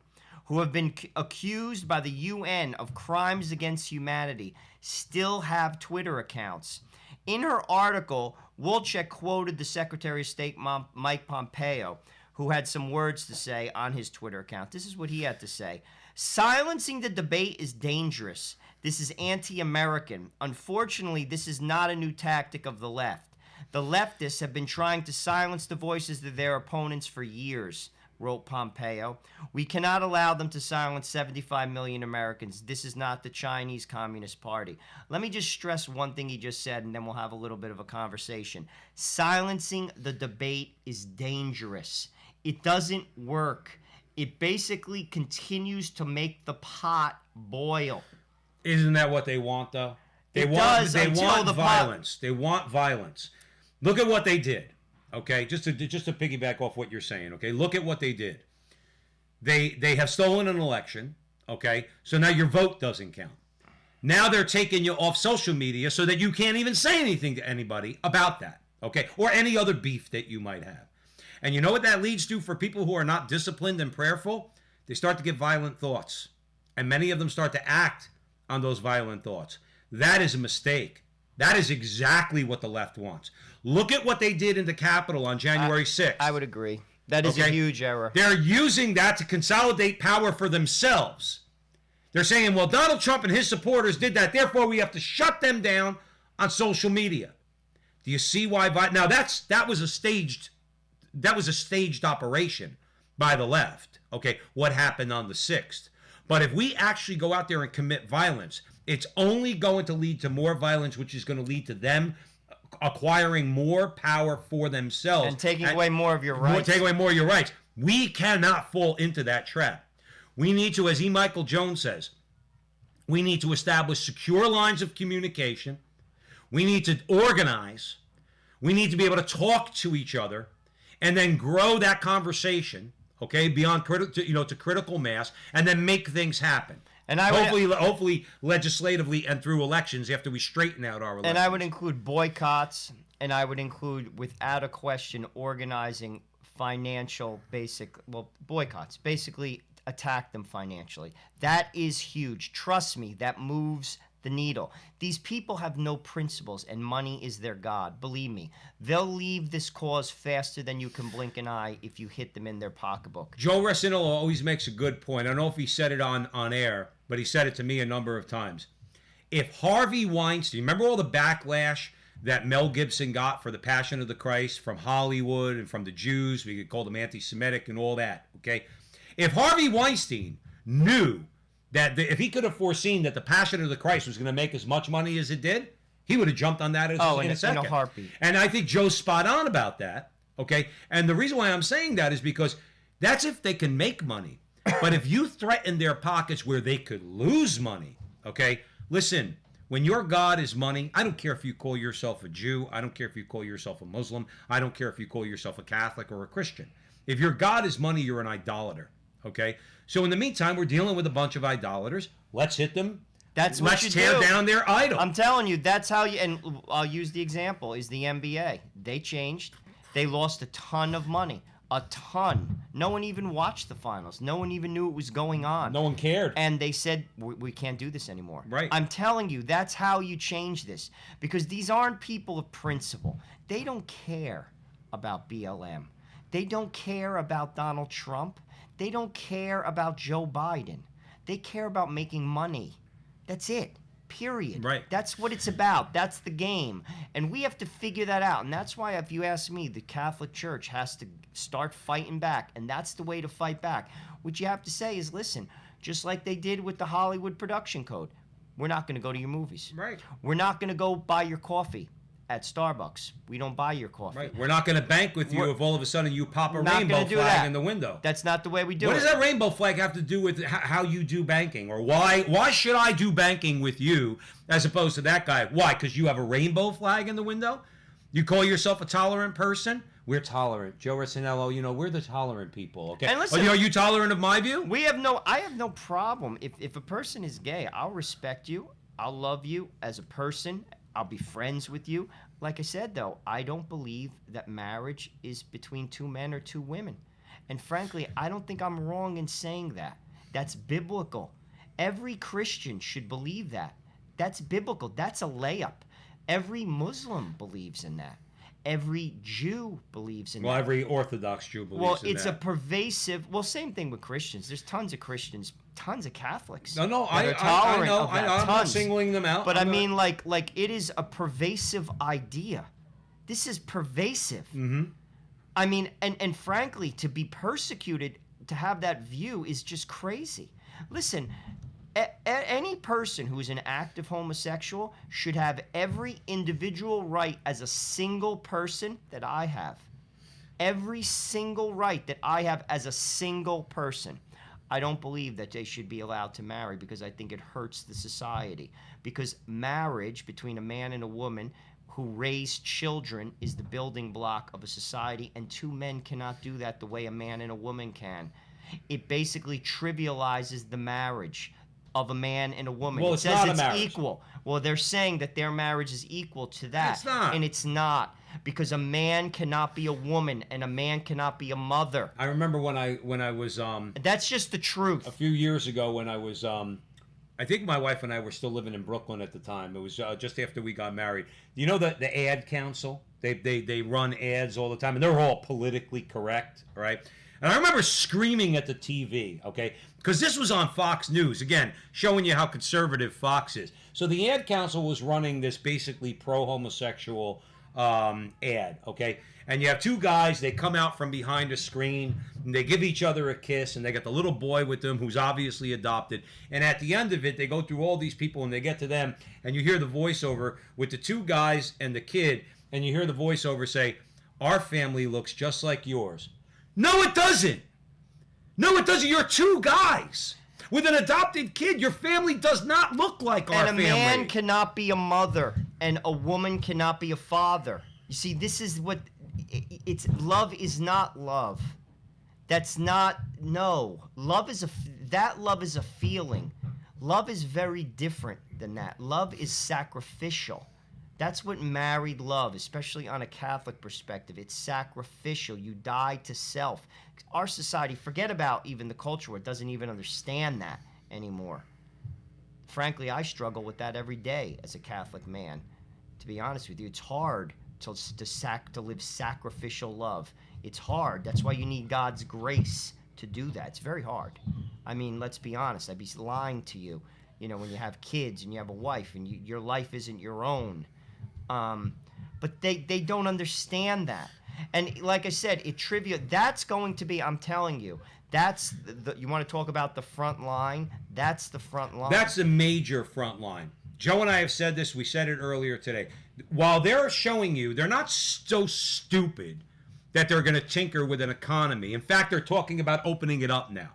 who have been accused by the UN of crimes against humanity, still have Twitter accounts. In her article, Wolchek quoted the Secretary of State Mike Pompeo, who had some words to say on his Twitter account. This is what he had to say. Silencing the debate is dangerous. This is anti-American. Unfortunately, this is not a new tactic of the left. The leftists have been trying to silence the voices of their opponents for years, wrote Pompeo. We cannot allow them to silence 75 million Americans. This is not the Chinese Communist Party. Let me just stress one thing he just said, and then we'll have a little bit of a conversation. Silencing the debate is dangerous. It doesn't work. It basically continues to make the pot boil. Isn't that what they want, though? They want violence. They want violence. Look at what they did. Okay, just to piggyback off what you're saying. Okay, look at what they did. They have stolen an election. Okay, so now your vote doesn't count. Now they're taking you off social media so that you can't even say anything to anybody about that. Okay, or any other beef that you might have. And you know what that leads to for people who are not disciplined and prayerful? They start to get violent thoughts, and many of them start to act on those violent thoughts. That is a mistake. That is exactly what the left wants. Look at what they did in the Capitol on January 6th. I would agree. That is a huge error. They're using that to consolidate power for themselves. They're saying, well, Donald Trump and his supporters did that, therefore we have to shut them down on social media. Do you see why? Now that was a staged operation by the left. Okay, what happened on the 6th? But if we actually go out there and commit violence, it's only going to lead to more violence, which is going to lead to them acquiring more power for themselves. And taking away more of your rights. Take away more of your rights. We cannot fall into that trap. We need to, as E. Michael Jones says, we need to establish secure lines of communication. We need to organize. We need to be able to talk to each other and then grow that conversation, okay, beyond to critical mass, and then make things happen. And hopefully legislatively and through elections after we straighten out our elections. And I would include boycotts, and I would include, without a question, organizing boycotts. Basically, attack them financially. That is huge. Trust me, that moves the needle. These people have no principles, and money is their god. Believe me, they'll leave this cause faster than you can blink an eye if you hit them in their pocketbook. Joe Resinello always makes a good point. I don't know if he said it on air, but he said it to me a number of times. If Harvey Weinstein, remember all the backlash that Mel Gibson got for The Passion of the Christ from Hollywood and from the Jews, we could call them anti-Semitic and all that, okay? If Harvey Weinstein knew that if he could have foreseen that The Passion of the Christ was going to make as much money as it did, he would have jumped on that in a second. In a heartbeat. And I think Joe's spot on about that, okay? And the reason why I'm saying that is because that's if they can make money. But if you threaten their pockets where they could lose money, okay? Listen, when your God is money, I don't care if you call yourself a Jew. I don't care if you call yourself a Muslim. I don't care if you call yourself a Catholic or a Christian. If your God is money, you're an idolater, okay? So in the meantime, we're dealing with a bunch of idolaters. Let's hit them. Let's tear down their idol. I'm telling you, that's how you, and I'll use the example, is the NBA. They changed. They lost a ton of money. A ton. No one even watched the finals. No one even knew it was going on. No one cared. And they said, we can't do this anymore. Right. I'm telling you, that's how you change this. Because these aren't people of principle. They don't care about BLM. They don't care about Donald Trump. They don't care about Joe Biden. They care about making money. That's it. Period. Right. That's what it's about. That's the game. And we have to figure that out. And that's why, if you ask me, the Catholic Church has to start fighting back. And that's the way to fight back. What you have to say is, listen, just like they did with the Hollywood production code, we're not going to go to your movies. Right. We're not going to go buy your coffee. at Starbucks. We don't buy your coffee. Right. We're not going to bank with you if all of a sudden you pop a Not rainbow gonna do flag that. in the window. That's not the way we do it. What does that rainbow flag have to do with how you do banking? Or why should I do banking with you as opposed to that guy? Why? Because you have a rainbow flag in the window? You call yourself a tolerant person? We're tolerant. Joe Rossinello, we're the tolerant people, okay? And listen, are you tolerant of my view? I have no problem. If a person is gay, I'll respect you. I'll love you as a person. I'll be friends with you. Like I said, though, I don't believe that marriage is between two men or two women. And frankly, I don't think I'm wrong in saying that. That's biblical. Every Christian should believe that. That's biblical. That's a layup. Every Muslim believes in that. Every Jew believes in that. Well, every Orthodox Jew believes in that. Well, it's a pervasive. Well, same thing with Christians. There's tons of Christians, tons of Catholics. No, that are I tolerant know. of that. I'm not Tons. singling them out. But I'm I not- mean, like it is a pervasive idea. This is pervasive. Mm-hmm. I mean, and frankly, to be persecuted, to have that view is just crazy. Listen, any person who is an active homosexual should have every individual right as a single person that I have. Every single right that I have as a single person. I don't believe that they should be allowed to marry because I think it hurts the society. Because marriage between a man and a woman who raise children is the building block of a society, and two men cannot do that the way a man and a woman can. It basically trivializes the marriage of a man and a woman. Well, it it's says not a it's marriage. equal. Well, they're saying that their marriage is equal to that. It's not. And it's not. Because a man cannot be a woman and a man cannot be a mother. I remember when I was That's just the truth. a few years ago when I was I think my wife and I were still living in Brooklyn at the time. It was just after we got married. You know the ad council? They run ads all the time, and they're all politically correct, right? And I remember screaming at the TV, okay? Because this was on Fox News, again, showing you how conservative Fox is. So the ad council was running this basically pro-homosexual ad, okay? And you have two guys, they come out from behind a screen, and they give each other a kiss, and they got the little boy with them who's obviously adopted. And at the end of it, they go through all these people, and they get to them, and you hear the voiceover with the two guys and the kid, and you hear the voiceover say, "Our family looks just like yours." No, it doesn't. No, it doesn't. You're two guys with an adopted kid. Your family does not look like our family. And a man cannot be a mother, and a woman cannot be a father. You see, this is what it's. Love is not love. That's not no. Love is that love is a feeling. Love is very different than that. Love is sacrificial. That's what married love, especially on a Catholic perspective. It's sacrificial. You die to self. Our society, forget about even the culture, it doesn't even understand that anymore. Frankly, I struggle with that every day as a Catholic man. To be honest with you, it's hard to live sacrificial love. It's hard. That's why you need God's grace to do that. It's very hard. I mean, let's be honest. I'd be lying to you, when you have kids and you have a wife and your life isn't your own. But they don't understand that. And like I said, that's going to be, I'm telling you, that's you want to talk about the front line? That's the front line. That's the major front line. Joe and I have said this. We said it earlier today. While they're showing you, they're not so stupid that they're going to tinker with an economy. In fact, they're talking about opening it up now.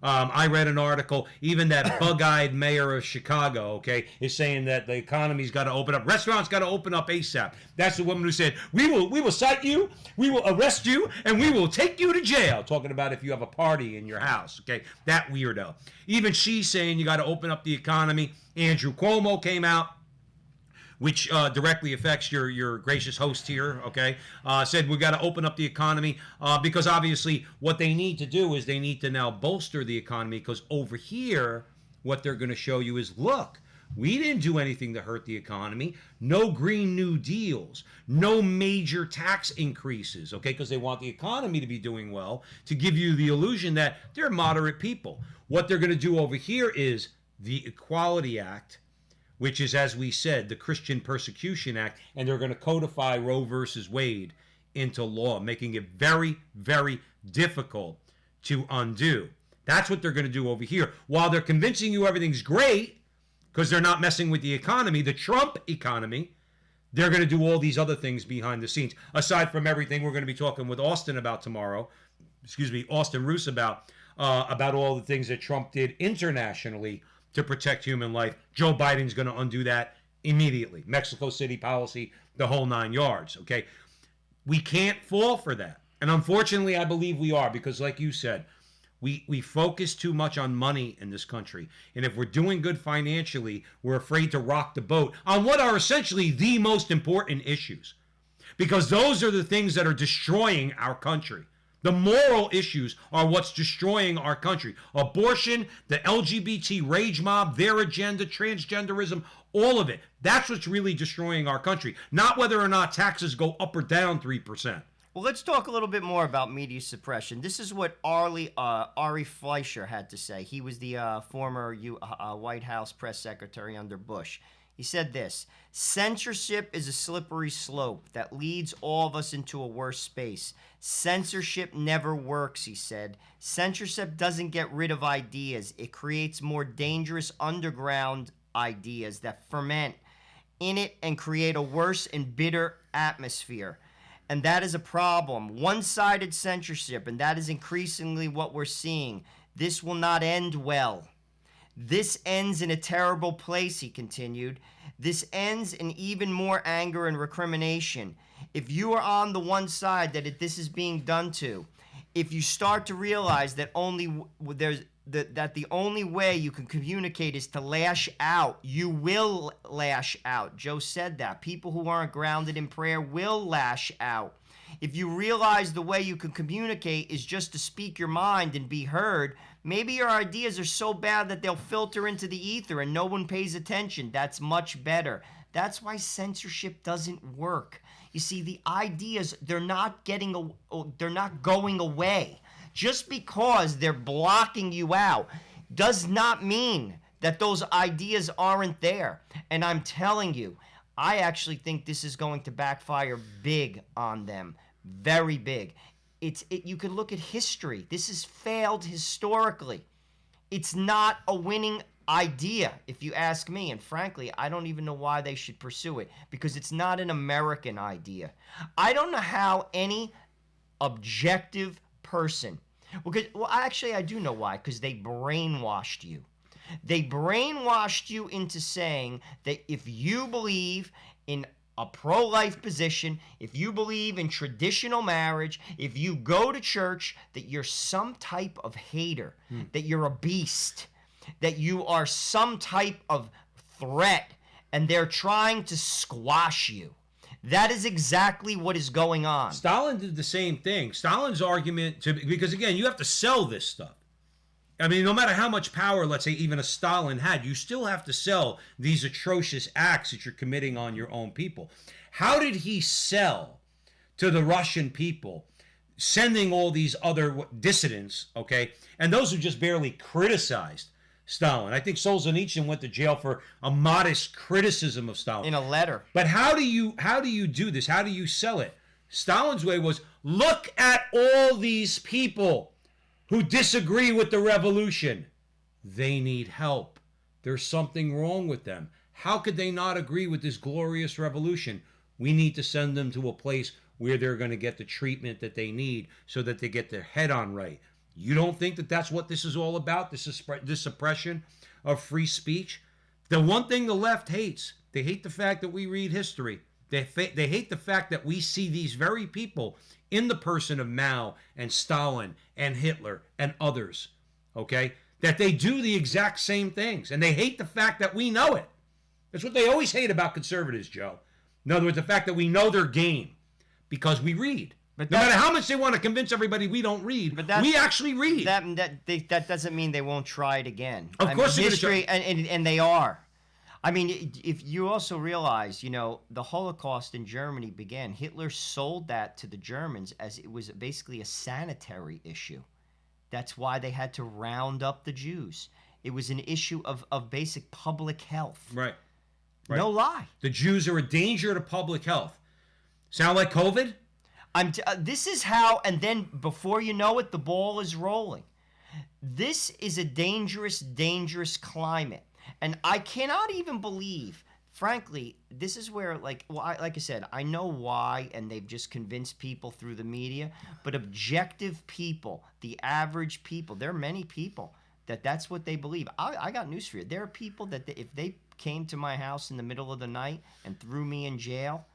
I read an article, even that bug-eyed mayor of Chicago, okay, is saying that the economy's got to open up. Restaurants got to open up ASAP. That's the woman who said, we will cite you, we will arrest you, and we will take you to jail. Talking about if you have a party in your house, okay, that weirdo. Even she's saying you got to open up the economy. Andrew Cuomo came out, which directly affects your gracious host here, okay, said we got to open up the economy because obviously what they need to do is they need to now bolster the economy because over here, what they're going to show you is, look, we didn't do anything to hurt the economy. No Green New Deals, no major tax increases, okay, because they want the economy to be doing well to give you the illusion that they're moderate people. What they're going to do over here is the Equality Act, which is, as we said, the Christian Persecution Act, and they're going to codify Roe versus Wade into law, making it very, very difficult to undo. That's what they're going to do over here. While they're convincing you everything's great, because they're not messing with the economy, the Trump economy, they're going to do all these other things behind the scenes, aside from everything we're going to be talking with Austin about tomorrow. Austin Roos about all the things that Trump did internationally to protect human life. Joe Biden's going to undo that immediately. Mexico City policy, the whole 9 yards, okay? We can't fall for that. And unfortunately, I believe we are, because like you said, we focus too much on money in this country. And if we're doing good financially, we're afraid to rock the boat on what are essentially the most important issues. Because those are the things that are destroying our country. The moral issues are what's destroying our country. Abortion, the LGBT rage mob, their agenda, transgenderism, all of it. That's what's really destroying our country. Not whether or not taxes go up or down 3%. Well, let's talk a little bit more about media suppression. This is what Ari Fleischer had to say. He was the former White House press secretary under Bush. He said this: censorship is a slippery slope that leads all of us into a worse space. Censorship never works, he said. Censorship doesn't get rid of ideas. It creates more dangerous underground ideas that ferment in it and create a worse and bitter atmosphere. And that is a problem. One-sided censorship, and that is increasingly what we're seeing. This will not end well. This ends in a terrible place, he continued. This ends in even more anger and recrimination. If you are on the one side that this is being done to, if you start to realize that the only way you can communicate is to lash out, you will lash out. Joe said that. People who aren't grounded in prayer will lash out. If you realize the way you can communicate is just to speak your mind and be heard, maybe your ideas are so bad that they'll filter into the ether and no one pays attention. That's much better. That's why censorship doesn't work. You see, the ideas, they're not going away. Just because they're blocking you out does not mean that those ideas aren't there. And I'm telling you, I actually think this is going to backfire big on them. Very big. You can look at history. This has failed historically. It's not a winning idea, if you ask me. And frankly, I don't even know why they should pursue it, because it's not an American idea. I don't know how any objective person, actually I do know why, because they brainwashed you. They brainwashed you into saying that if you believe in a pro-life position, if you believe in traditional marriage, if you go to church, that you're some type of hater, that you're a beast, that you are some type of threat, and they're trying to squash you. That is exactly what is going on. Stalin did the same thing. Stalin's argument, because again, you have to sell this stuff. I mean, no matter how much power, let's say, even a Stalin had, you still have to sell these atrocious acts that you're committing on your own people. How did he sell to the Russian people, sending all these other dissidents, okay, and those who just barely criticized Stalin? I think Solzhenitsyn went to jail for a modest criticism of Stalin. In a letter. But how do you do this? How do you sell it? Stalin's way was, look at all these people who disagree with the revolution. They need help. There's something wrong with them. How could they not agree with this glorious revolution? We need to send them to a place where they're going to get the treatment that they need so that they get their head on right. You don't think that that's what this is all about, this suppression of free speech? The one thing the left hates, they hate the fact that we read history. They hate the fact that we see these very people in the person of Mao and Stalin and Hitler and others, okay? That they do the exact same things. And they hate the fact that we know it. That's what they always hate about conservatives, Joe. In other words, the fact that we know their game because we read. But no matter how much they want to convince everybody we don't read, we actually read. That doesn't mean they won't try it again. Of course, history, and they are. I mean, if you also realize, the Holocaust in Germany began. Hitler sold that to the Germans as it was basically a sanitary issue. That's why they had to round up the Jews. It was an issue of basic public health. Right. No lie. The Jews are a danger to public health. Sound like COVID? This is how, and then before you know it, the ball is rolling. This is a dangerous, dangerous climate. And I cannot even believe frankly, this is where, like I said, I know why, and they've just convinced people through the media, but objective people, the average people, there are many people that's what they believe. I got news for you. There are people that if they came to my house in the middle of the night and threw me in jail,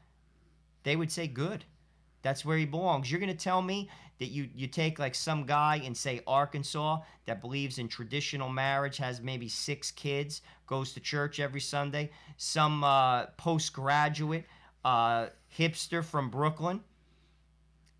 they would say, good. That's where he belongs. You're going to tell me that you take like some guy in, say, Arkansas that believes in traditional marriage, has maybe 6 kids, goes to church every Sunday, some postgraduate hipster from Brooklyn.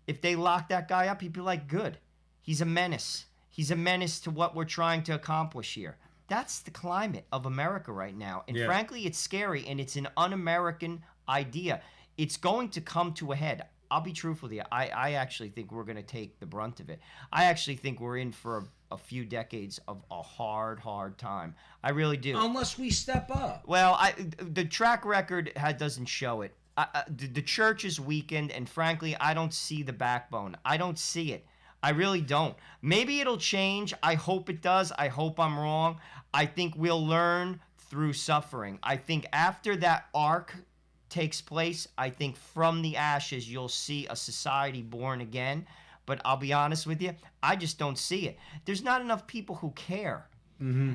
If they lock that guy up, he'd be like, good. He's a menace. He's a menace to what we're trying to accomplish here. That's the climate of America right now. And frankly, it's scary, and it's an un-American idea. It's going to come to a head. I'll be truthful with you. I actually think we're going to take the brunt of it. I actually think we're in for a few decades of a hard time. I really do. Unless we step up. Well, the track record doesn't show it. The church is weakened, and frankly, I don't see the backbone. I don't see it. I really don't. Maybe it'll change. I hope it does. I hope I'm wrong. I think we'll learn through suffering. I think after that arc takes place, I think from the ashes you'll see a society born again. But I'll be honest with you, I just don't see it. There's not enough people who care.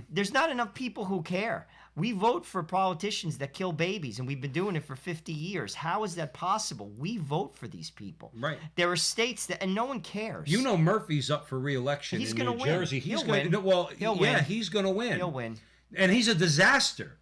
There's not enough people who care. We vote for politicians that kill babies, and we've been doing it for 50 years. How is that possible? We vote for these people. Right. There are states that, and no one cares. You know Murphy's up for re-election He's in gonna New win. Jersey. He'll win. Well, He'll yeah, win. he's going to win. He'll win. And he's a disaster.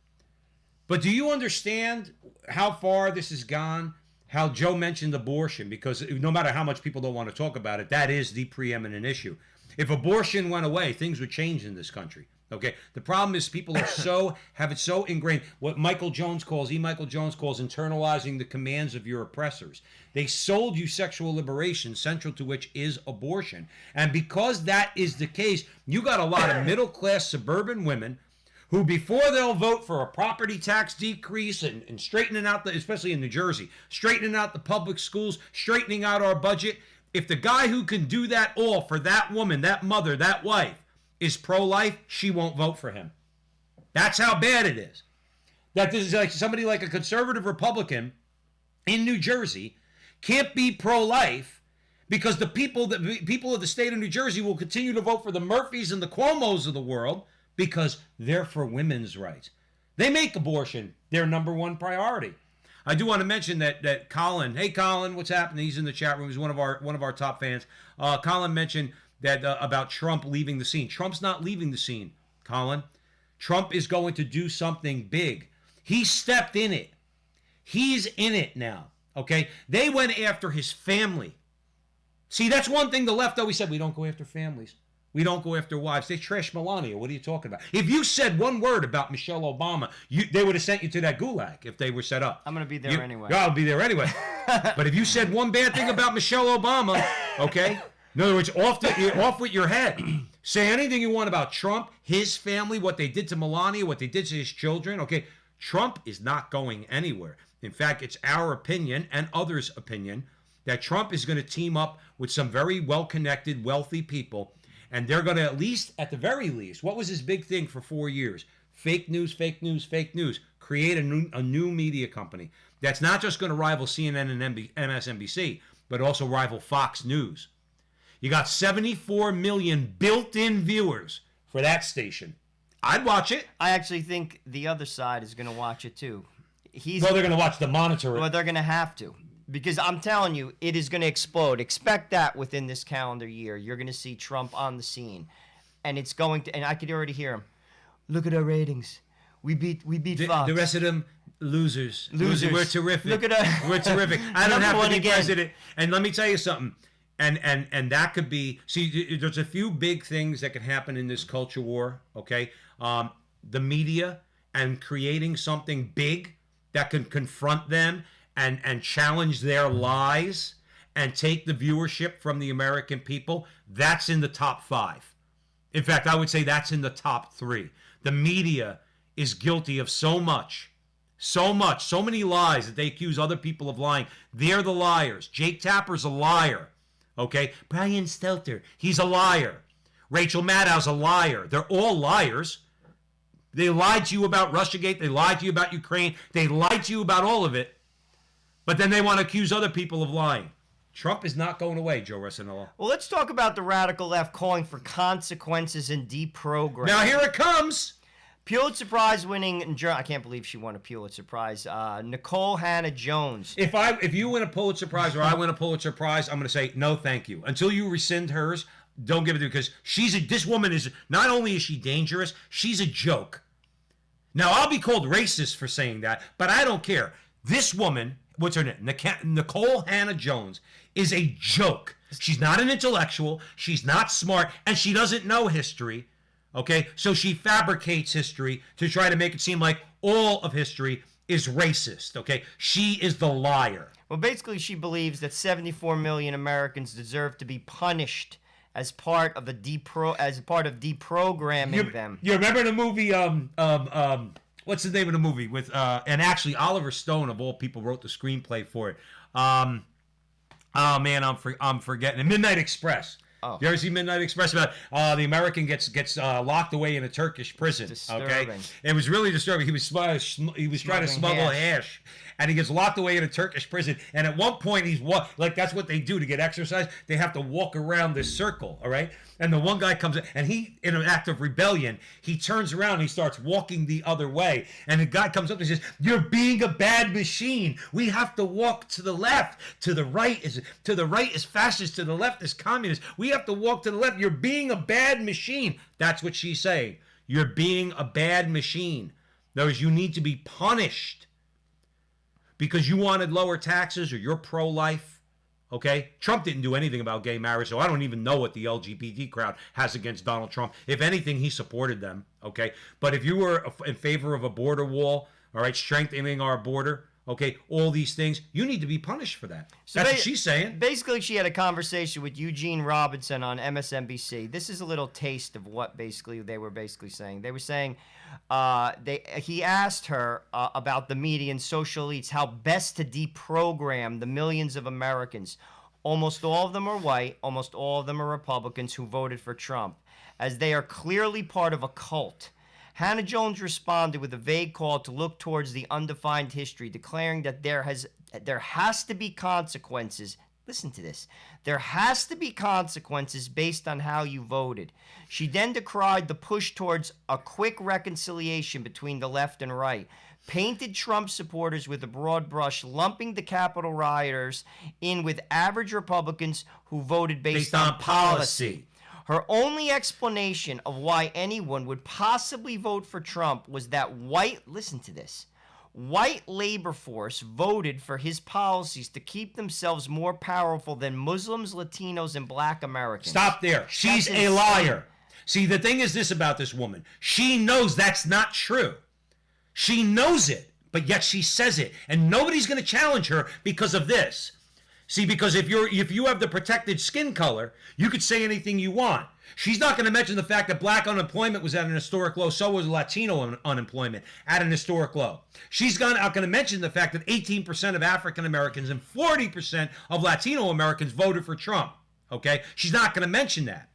But do you understand how far this has gone? How Joe mentioned abortion, because no matter how much people don't want to talk about it, that is the preeminent issue. If abortion went away, things would change in this country. Okay. The problem is people are have it so ingrained. What Michael Jones calls internalizing the commands of your oppressors. They sold you sexual liberation, central to which is abortion. And because that is the case, you got a lot of middle class suburban women who, before they'll vote for a property tax decrease and straightening out especially in New Jersey, straightening out the public schools, straightening out our budget, if the guy who can do that all for that woman, that mother, that wife, is pro-life, she won't vote for him. That's how bad it is. That this is like somebody like a conservative Republican in New Jersey can't be pro-life because the people of the state of New Jersey will continue to vote for the Murphys and the Cuomos of the world because they're for women's rights. They make abortion their number one priority. I do want to mention that Colin, hey Colin, what's happening? He's in the chat room. He's one of our top fans. Colin mentioned that about Trump leaving the scene. Trump's not leaving the scene, Colin. Trump is going to do something big. He stepped in it. He's in it now, okay? They went after his family. See, that's one thing the left always said, we don't go after families. We don't go after wives. They trash Melania. What are you talking about? If you said one word about Michelle Obama, they would have sent you to that gulag if they were set up. I'm going to be there anyway. I'll be there anyway. But if you said one bad thing about Michelle Obama, okay? In other words, off with your head. Say anything you want about Trump, his family, what they did to Melania, what they did to his children. Okay, Trump is not going anywhere. In fact, it's our opinion and others' opinion that Trump is going to team up with some very well-connected, wealthy people, and they're going to at the very least, what was his big thing for 4 years? Fake news, fake news, fake news. Create a new media company that's not just going to rival CNN and MSNBC, but also rival Fox News. You got 74 million built-in viewers for that station. I'd watch it. I actually think the other side is going to watch it too. They're going to watch the monitor. Well, they're going to have to. Because I'm telling you, it is going to explode. Expect that within this calendar year. You're going to see Trump on the scene. And it's going to, and I could already hear him. Look at our ratings. We beat Fox. The rest of them, losers. We're terrific. Look at us. We're terrific. I don't have to be again. president. And let me tell you something. And that could be, see, there's a few big things that could happen in this culture war, okay? The media and creating something big that can confront them and challenge their lies and take the viewership from the American people, that's in the top 5. In fact, I would say that's in the top 3. The media is guilty of so many lies that they accuse other people of lying. They're the liars. Jake Tapper's a liar. Okay, Brian Stelter, he's a liar. Rachel Maddow's a liar. They're all liars. They lied to you about Russiagate. They lied to you about Ukraine. They lied to you about all of it. But then they want to accuse other people of lying. Trump is not going away, Joe Ressinello. Well, let's talk about the radical left calling for consequences and deprogramming. Now here it comes. Pulitzer Prize winning, I can't believe she won a Pulitzer Prize. Nicole Hannah-Jones. If you win a Pulitzer Prize or I win a Pulitzer Prize, I'm going to say no, thank you. Until you rescind hers, don't give it to her, because this woman is, not only is she dangerous, she's a joke. Now, I'll be called racist for saying that, but I don't care. This woman, what's her name? Nicole Hannah-Jones is a joke. She's not an intellectual. She's not smart, and she doesn't know history. Okay, so she fabricates history to try to make it seem like all of history is racist. Okay, she is the liar. Well, basically, she believes that 74 million Americans deserve to be punished as part of deprogramming them. You remember the movie? What's the name of the movie with? And actually, Oliver Stone of all people wrote the screenplay for it. Oh man, I'm forgetting it. Midnight Express. Oh. You ever see Midnight Express about the American gets locked away in a Turkish prison? Disturbing. Okay, it was really disturbing. He was trying to smuggle hash, and he gets locked away in a Turkish prison. And at one point, like that's what they do to get exercise. They have to walk around this circle. All right, and the one guy comes in, and he, in an act of rebellion, he turns around and he starts walking the other way. And the guy comes up and says, "You're being a bad machine. We have to walk to the left. To the right is fascist. To the left is communist. We have to walk to the left. You're being a bad machine." That's what she's saying. You're being a bad machine. In other words, you need to be punished because you wanted lower taxes or you're pro-life. Okay? Trump didn't do anything about gay marriage, so I don't even know what the LGBT crowd has against Donald Trump. If anything, he supported them. Okay? But if you were in favor of a border wall, all right, strengthening our border, okay, all these things, you need to be punished for that. So that's what she's saying. Basically, she had a conversation with Eugene Robinson on MSNBC. This is a little taste of what they were saying. They were saying he asked her about the media and social elites, how best to deprogram the millions of Americans. Almost all of them are white. Almost all of them are Republicans who voted for Trump, as they are clearly part of a cult. Hannah-Jones responded with a vague call to look towards the undefined history, declaring that there has to be consequences. Listen to this. There has to be consequences based on how you voted. She then decried the push towards a quick reconciliation between the left and right, painted Trump supporters with a broad brush, lumping the Capitol rioters in with average Republicans who voted based on policy. Her only explanation of why anyone would possibly vote for Trump was that listen to this, white labor force voted for his policies to keep themselves more powerful than Muslims, Latinos, and Black Americans. Stop there. She's a liar. See, the thing is this about this woman. She knows that's not true. She knows it, but yet she says it. And nobody's going to challenge her because of this. See, because if you have the protected skin color, you could say anything you want. She's not going to mention the fact that black unemployment was at an historic low. So was Latino unemployment at an historic low. She's not going to mention the fact that 18% of African Americans and 40% of Latino Americans voted for Trump. Okay? She's not going to mention that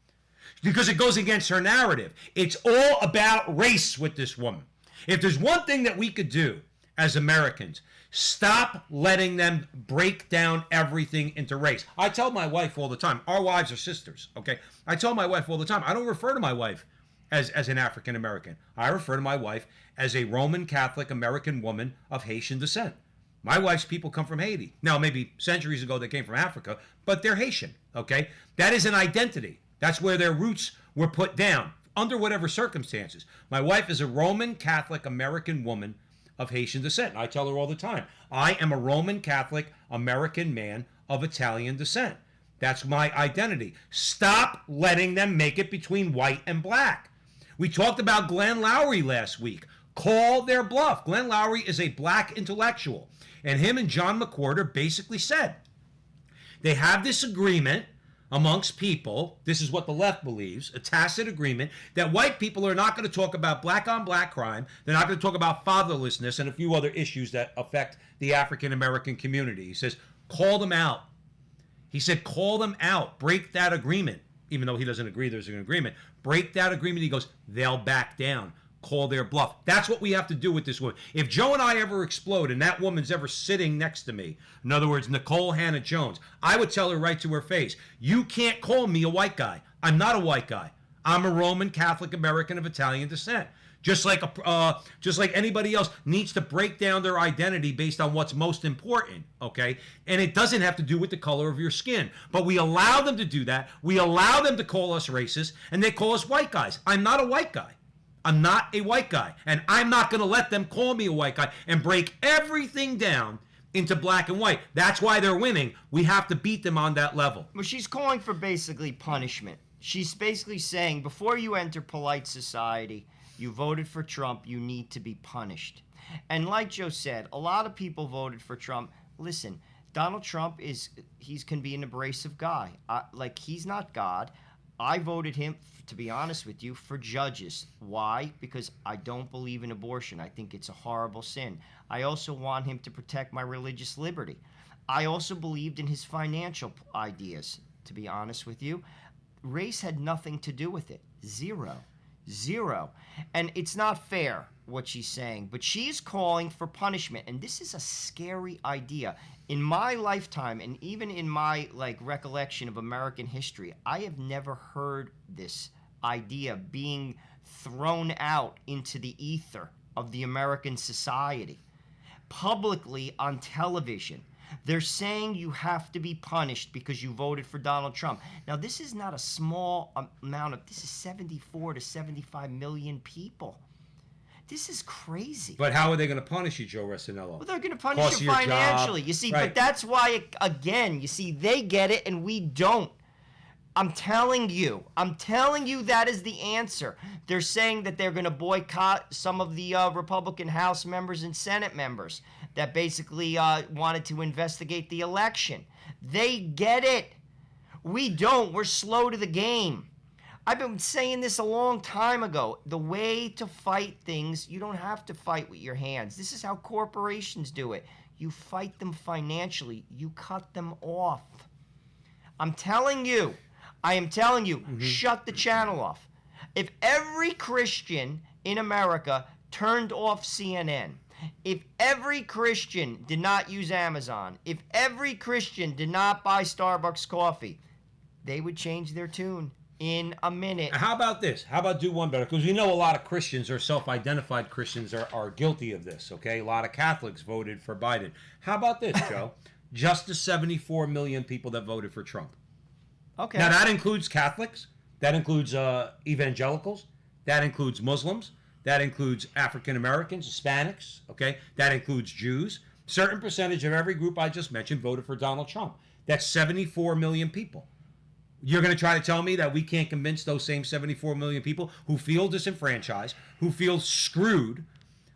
because it goes against her narrative. It's all about race with this woman. If there's one thing that we could do as Americans, stop letting them break down everything into race. I tell my wife all the time, our wives are sisters, okay? I tell my wife all the time, I don't refer to my wife as an African American. I refer to my wife as a Roman Catholic American woman of Haitian descent. My wife's people come from Haiti. Now, maybe centuries ago they came from Africa, but they're Haitian, okay? That is an identity. That's where their roots were put down, under whatever circumstances. My wife is a Roman Catholic American woman of Haitian descent. I tell her all the time, I am a Roman Catholic American man of Italian descent. That's my identity. Stop letting them make it between white and black. We talked about Glenn Loury last week. Call their bluff. Glenn Loury is a black intellectual. And him and John McWhorter basically said, they have this agreement amongst people, this is what the left believes, a tacit agreement, that white people are not going to talk about black-on-black crime, they're not going to talk about fatherlessness and a few other issues that affect the African-American community. He says, call them out. He said, call them out. Break that agreement. Even though he doesn't agree there's an agreement. Break that agreement. He goes, they'll back down. call their bluff. That's what we have to do with this woman. If Joe and I ever explode and that woman's ever sitting next to me, in other words, Nicole Hannah Jones, I would tell her right to her face, you can't call me a white guy. I'm not a white guy. I'm a Roman Catholic American of Italian descent. Just like anybody else needs to break down their identity based on what's most important, okay? And it doesn't have to do with the color of your skin. But we allow them to do that. We allow them to call us racist, and they call us white guys. I'm not a white guy. I'm not a white guy. And I'm not going to let them call me a white guy and break everything down into black and white. That's why they're winning. We have to beat them on that level. Well, she's calling for basically punishment. She's basically saying, before you enter polite society, you voted for Trump, you need to be punished. And like Joe said, a lot of people voted for Trump. Listen, Donald Trump can be an abrasive guy. He's not God. I voted him, to be honest with you, for judges. Why? Because I don't believe in abortion. I think it's a horrible sin. I also want him to protect my religious liberty. I also believed in his financial ideas, to be honest with you. Race had nothing to do with it. Zero. And it's not fair what she's saying, but she's calling for punishment, and this is a scary idea. In my lifetime, and even in my recollection of American history, I have never heard this idea being thrown out into the ether of the American society publicly on television. They're saying you have to be punished because you voted for Donald Trump. Now, this is not a small amount this is 74 to 75 million people. This is crazy. But how are they going to punish you, Joe Resinello? Well, they're going to punish you financially. You see, right. But that's why, again, you see, they get it and we don't. I'm telling you that is the answer. They're saying that they're going to boycott some of the Republican House members and Senate members that basically wanted to investigate the election. They get it. We don't. We're slow to the game. I've been saying this a long time ago. The way to fight things, you don't have to fight with your hands. This is how corporations do it. You fight them financially. You cut them off. I'm telling you. I am telling you, shut the channel off. If every Christian in America turned off CNN, if every Christian did not use Amazon, if every Christian did not buy Starbucks coffee, they would change their tune in a minute. How about this? How about do one better? Because we know a lot of Christians or self-identified Christians are guilty of this, okay? A lot of Catholics voted for Biden. How about this, Joe? Just the 74 million people that voted for Trump. Okay. Now, that includes Catholics. That includes evangelicals. That includes Muslims. That includes African Americans, Hispanics, okay? That includes Jews. Certain percentage of every group I just mentioned voted for Donald Trump. That's 74 million people. You're going to try to tell me that we can't convince those same 74 million people who feel disenfranchised, who feel screwed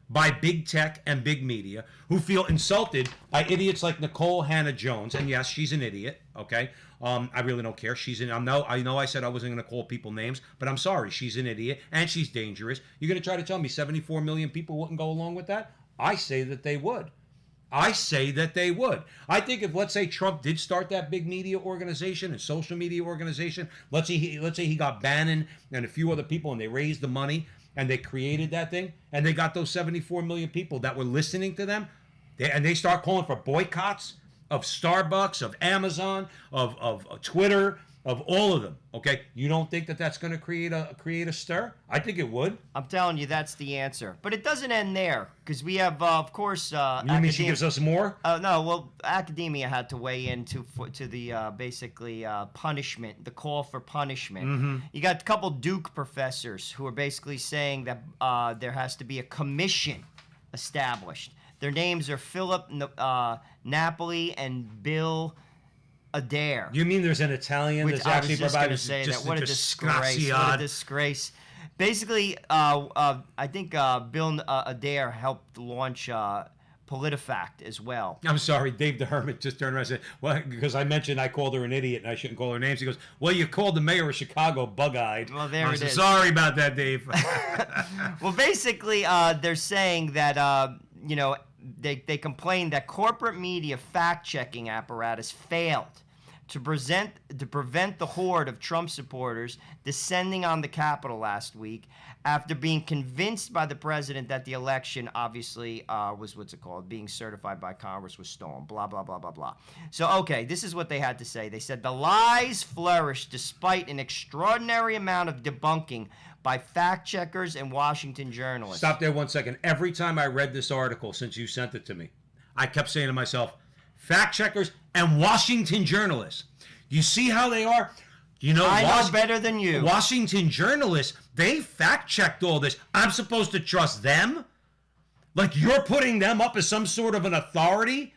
by big tech and big media, who feel insulted by idiots like Nicole Hannah Jones, and yes, she's an idiot, okay? I really don't care. I know I said I wasn't going to call people names, but I'm sorry. She's an idiot, and she's dangerous. You're going to try to tell me 74 million people wouldn't go along with that? I say that they would. I think if, let's say, Trump did start that big media organization and social media organization, let's say he got Bannon and a few other people, and they raised the money, and they created that thing, and they got those 74 million people that were listening to them, and they start calling for boycotts of Starbucks, of Amazon, of Twitter, of all of them, okay? You don't think that that's going to create a stir? I think it would. I'm telling you, that's the answer. But it doesn't end there, because we have, of course... you mean she gives us more? No, well, academia had to weigh in to the, basically, punishment, the call for punishment. Mm-hmm. You got a couple Duke professors who are basically saying that there has to be a commission established. Their names are Philip Napoli and Bill Adair. You mean there's an Italian that's actually provided? I was just going to say that. What a disgrace. What a disgrace. Basically, I think Bill Adair helped launch PolitiFact as well. I'm sorry, Dave the Hermit just turned around and said, well, because I mentioned I called her an idiot and I shouldn't call her names. He goes, well, you called the mayor of Chicago bug-eyed. Well, there it is. Sorry about that, Dave. Well, basically, they're saying that, they complain that corporate media fact-checking apparatus failed to prevent the horde of Trump supporters descending on the Capitol last week after being convinced by the president that the election obviously was, being certified by Congress was stolen, blah, blah, blah, blah, blah. So, okay, this is what they had to say. They said the lies flourished despite an extraordinary amount of debunking by fact checkers and Washington journalists. Stop there 1 second. Every time I read this article since you sent it to me, I kept saying to myself, fact checkers and Washington journalists. You see how they are? You know, I know better than you. Washington journalists, they fact checked all this. I'm supposed to trust them? Like you're putting them up as some sort of an authority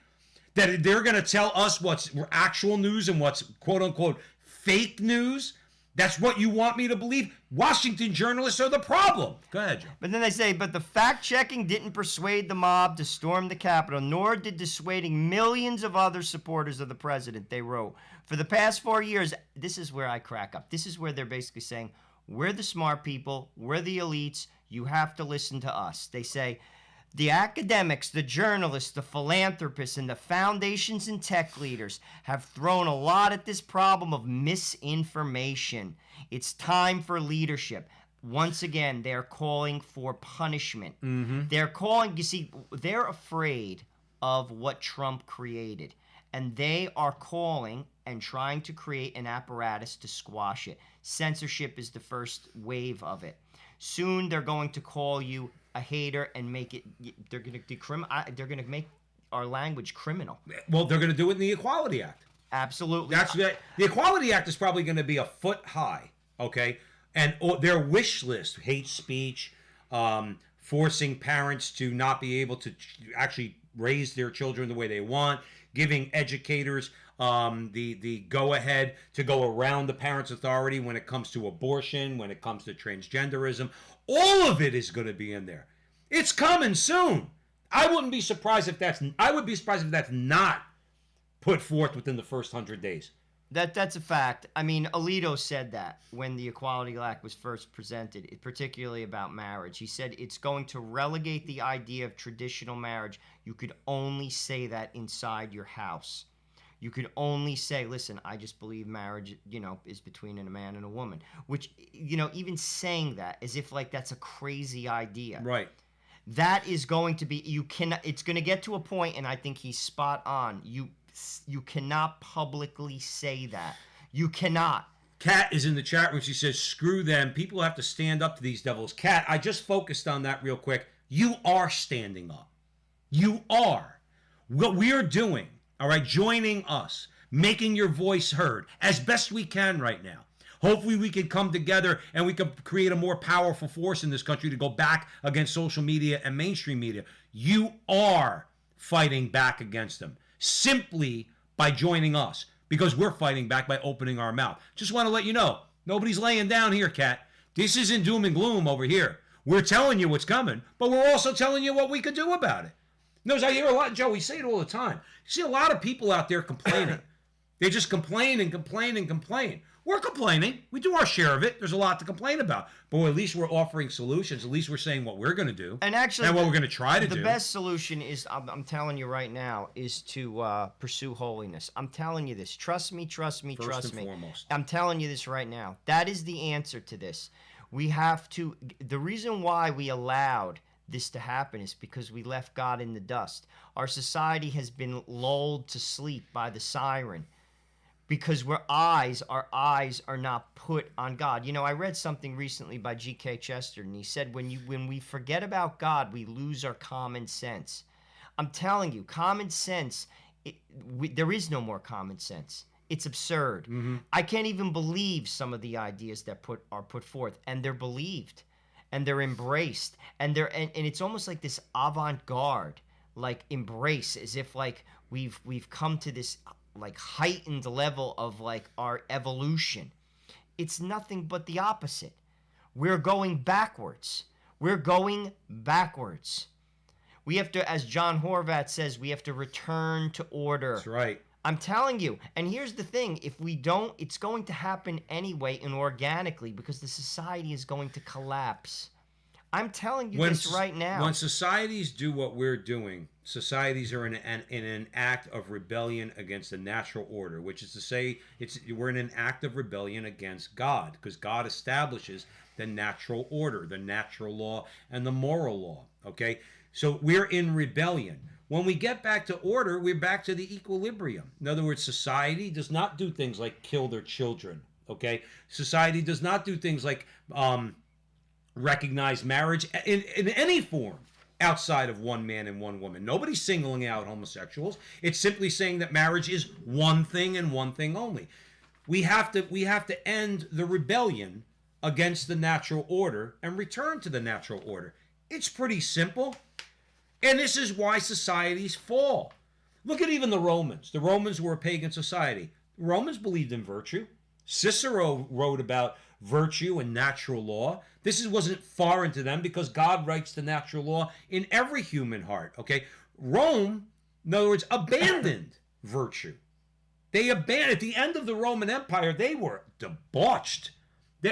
that they're going to tell us what's actual news and what's quote unquote fake news? That's what you want me to believe? Washington journalists are the problem. Go ahead, Joe. But then they say, but the fact-checking didn't persuade the mob to storm the Capitol, nor did dissuading millions of other supporters of the president, they wrote. For the past 4 years, this is where I crack up. This is where they're basically saying, we're the smart people, we're the elites, you have to listen to us. They say, the academics, the journalists, the philanthropists, and the foundations and tech leaders have thrown a lot at this problem of misinformation. It's time for leadership. Once again, they're calling for punishment. They're calling, you see, they're afraid of what Trump created. And they are calling and trying to create an apparatus to squash it. Censorship is the first wave of it. Soon they're going to call you a hater and make it. They're going to make our language criminal. Well, they're going to do it in the Equality Act. Absolutely. The Equality Act is probably going to be a foot high, okay? And their wish list, hate speech, forcing parents to not be able to actually raise their children the way they want, giving educators the go-ahead to go around the parents' authority when it comes to abortion, when it comes to transgenderism. All of it is going to be in there. It's coming soon. I would be surprised if that's not put forth within the first 100 days. That's a fact. I mean, Alito said that when the Equality Act was first presented, particularly about marriage. He said it's going to relegate the idea of traditional marriage. You could only say that inside your house. You could only say, listen, I just believe marriage, is between a man and a woman. Which, even saying that as if like that's a crazy idea. Right. That is going to be, it's going to get to a point, and I think he's spot on. You cannot publicly say that. You cannot. Kat is in the chat room. She says, screw them. People have to stand up to these devils. Kat, I just focused on that real quick. You are standing up. You are. What we are doing, all right, joining us, making your voice heard as best we can right now. Hopefully we can come together and we can create a more powerful force in this country to go back against social media and mainstream media. You are fighting back against them simply by joining us, because we're fighting back by opening our mouth. Just want to let you know, nobody's laying down here, Kat. This isn't doom and gloom over here. We're telling you what's coming, but we're also telling you what we could do about it. Notice I hear a lot, Joe, we say it all the time. You see a lot of people out there complaining. They just complain and complain and complain. We're complaining. We do our share of it. There's a lot to complain about. But at least we're offering solutions. At least we're saying what we're going to do. And actually, what we're going to try to do. The best solution is, I'm telling you right now, is to pursue holiness. I'm telling you this. Trust me, trust me, First trust and me. foremost. I'm telling you this right now. That is the answer to this. We have to, the reason why we allowed this to happen is because we left God in the dust. Our society has been lulled to sleep by the siren because our eyes are not put on God. I read something recently by G.K. Chesterton. He said, when we forget about God, we lose our common sense. I'm telling you, common sense, there is no more common sense. It's absurd. Mm-hmm. I can't even believe some of the ideas that are put forth, and they're believed. And they're embraced, and it's almost like this avant-garde, like embrace, as if like we've come to this like heightened level of like our evolution. It's nothing but the opposite. We're going backwards. We're going backwards. We have to, as John Horvat says, we have to return to order. That's right. I'm telling you. And here's the thing. If we don't, it's going to happen anyway and organically because the society is going to collapse. I'm telling you this right now. When societies do what we're doing, societies are in an act of rebellion against the natural order, which is to say, we're in an act of rebellion against God, because God establishes the natural order, the natural law, and the moral law. Okay, so we're in rebellion. When we get back to order, we're back to the equilibrium. In other words, society does not do things like kill their children. Okay, society does not do things like recognize marriage in any form outside of one man and one woman. Nobody's singling out homosexuals. It's simply saying that marriage is one thing and one thing only. We have to end the rebellion against the natural order and return to the natural order. It's pretty simple. And this is why societies fall. Look at even the Romans. The Romans were a pagan society. The Romans believed in virtue. Cicero wrote about virtue and natural law. This wasn't foreign to them because God writes the natural law in every human heart. Okay, Rome, in other words, abandoned virtue. They abandoned at the end of the Roman Empire. They were debauched.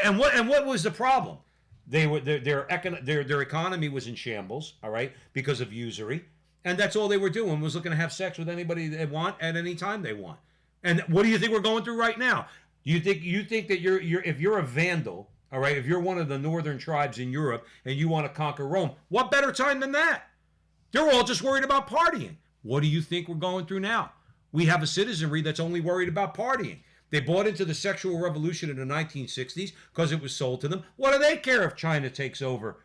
And what was the problem? Their economy was in shambles. All right, because of usury, and that's all they were doing was looking to have sex with anybody they want at any time they want. And what do you think we're going through right now? You think that if you're a Vandal, all right, if you're one of the northern tribes in Europe and you want to conquer Rome, what better time than that? They're all just worried about partying. What do you think we're going through now? We have a citizenry that's only worried about partying. They bought into the sexual revolution in the 1960s because it was sold to them. What do they care if China takes over?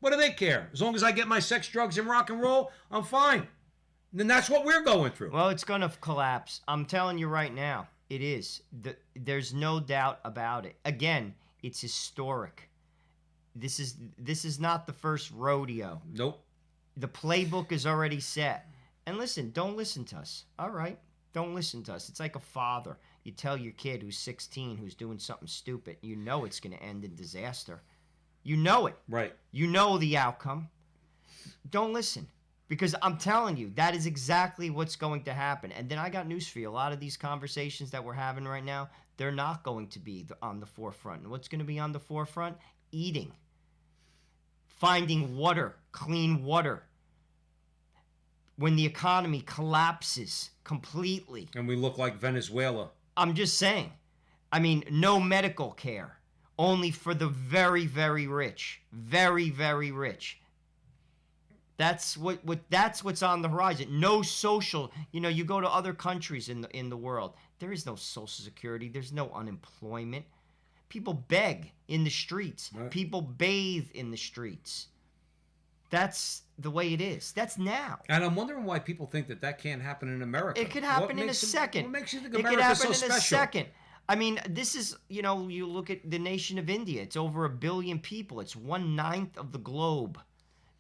What do they care? As long as I get my sex, drugs, and rock and roll, I'm fine. And then that's what we're going through. Well, it's going to collapse. I'm telling you right now. It is. There's no doubt about it. Again, it's historic. This is not the first rodeo. Nope. The playbook is already set. And listen, don't listen to us. All right? Don't listen to us. It's like a father. You tell your kid who's 16, who's doing something stupid, you know it's going to end in disaster. You know it. Right. You know the outcome. Don't listen. Because I'm telling you, that is exactly what's going to happen. And then I got news for you. A lot of these conversations that we're having right now, they're not going to be on the forefront. And what's going to be on the forefront? Eating. Finding water, clean water. When the economy collapses completely. And we look like Venezuela. I'm just saying. I mean, no medical care. Only for the very, very rich. Very, very rich. That's what's on the horizon. No social. You know, you go to other countries in the world. There is no social security. There's no unemployment. People beg in the streets. Right. People bathe in the streets. That's the way it is. That's now. And I'm wondering why people think that can't happen in America. It could happen in a second. What makes you think America's so special? It could happen in a second. I mean, this is, you know, you look at the nation of India. It's over 1 billion people. It's 1/9 of the globe.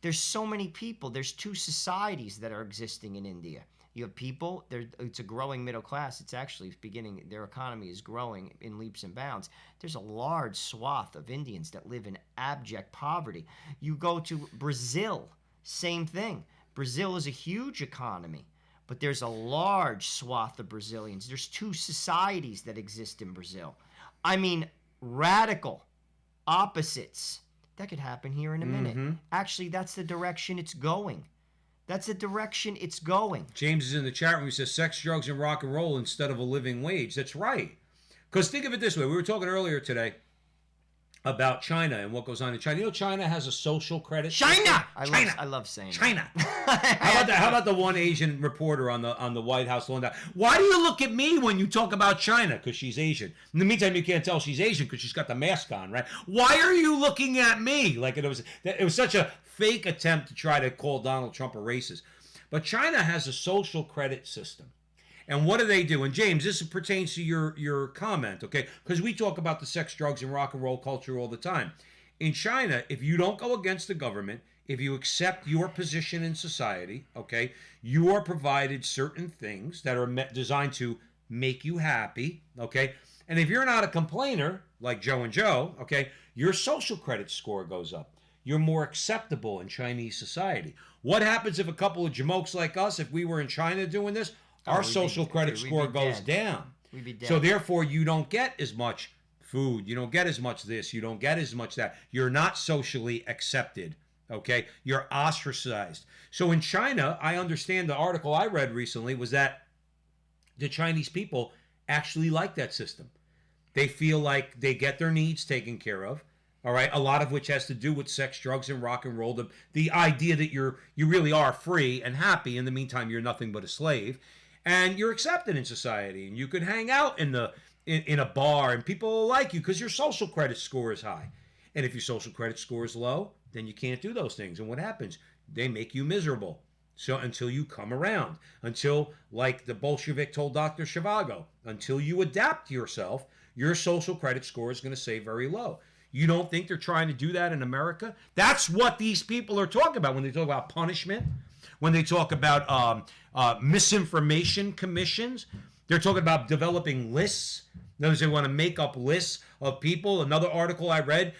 There's so many people. There's 2 societies that are existing in India. You have people, it's a growing middle class. It's actually beginning, their economy is growing in leaps and bounds. There's a large swath of Indians that live in abject poverty. You go to Brazil, same thing. Brazil is a huge economy, but there's a large swath of Brazilians. There's 2 societies that exist in Brazil. I mean, radical opposites. That could happen here in a minute. Mm-hmm. Actually, that's the direction it's going. That's the direction it's going. James is in the chat room. He says sex, drugs, and rock and roll instead of a living wage. That's right. Because think of it this way. We were talking earlier today about China and what goes on in China. You know, China has a social credit system. I love saying China. How about the one Asian reporter on the White House lawn? Why do you look at me when you talk about China? Because she's Asian. In the meantime, you can't tell she's Asian because she's got the mask on, right? Why are you looking at me? Like it was such a fake attempt to try to call Donald Trump a racist. But China has a social credit system. And what do they do? And James, this pertains to your comment, okay? Because we talk about the sex, drugs, and rock and roll culture all the time. In China, if you don't go against the government, if you accept your position in society, okay, you are provided certain things that are designed to make you happy, okay? And if you're not a complainer, like Joe and Joe, okay, your social credit score goes up. You're more acceptable in Chinese society. What happens if a couple of jamokes like us, if we were in China doing this, our social credit score goes down. We'd be dead. So therefore, you don't get as much food. You don't get as much this. You don't get as much that. You're not socially accepted. Okay? You're ostracized. So in China, I understand the article I read recently was that the Chinese people actually like that system. They feel like they get their needs taken care of. All right, a lot of which has to do with sex, drugs, and rock and roll. The idea that you really are free and happy. In the meantime, you're nothing but a slave, and you're accepted in society, and you could hang out in a bar, and people will like you because your social credit score is high. And if your social credit score is low, then you can't do those things. And what happens? They make you miserable. So until you come around, until, like the Bolshevik told Dr. Zhivago, until you adapt yourself, your social credit score is going to stay very low. You don't think they're trying to do that in America? That's what these people are talking about when they talk about punishment, when they talk about misinformation commissions. They're talking about developing lists. In other words, they want to make up lists of people. Another article I read,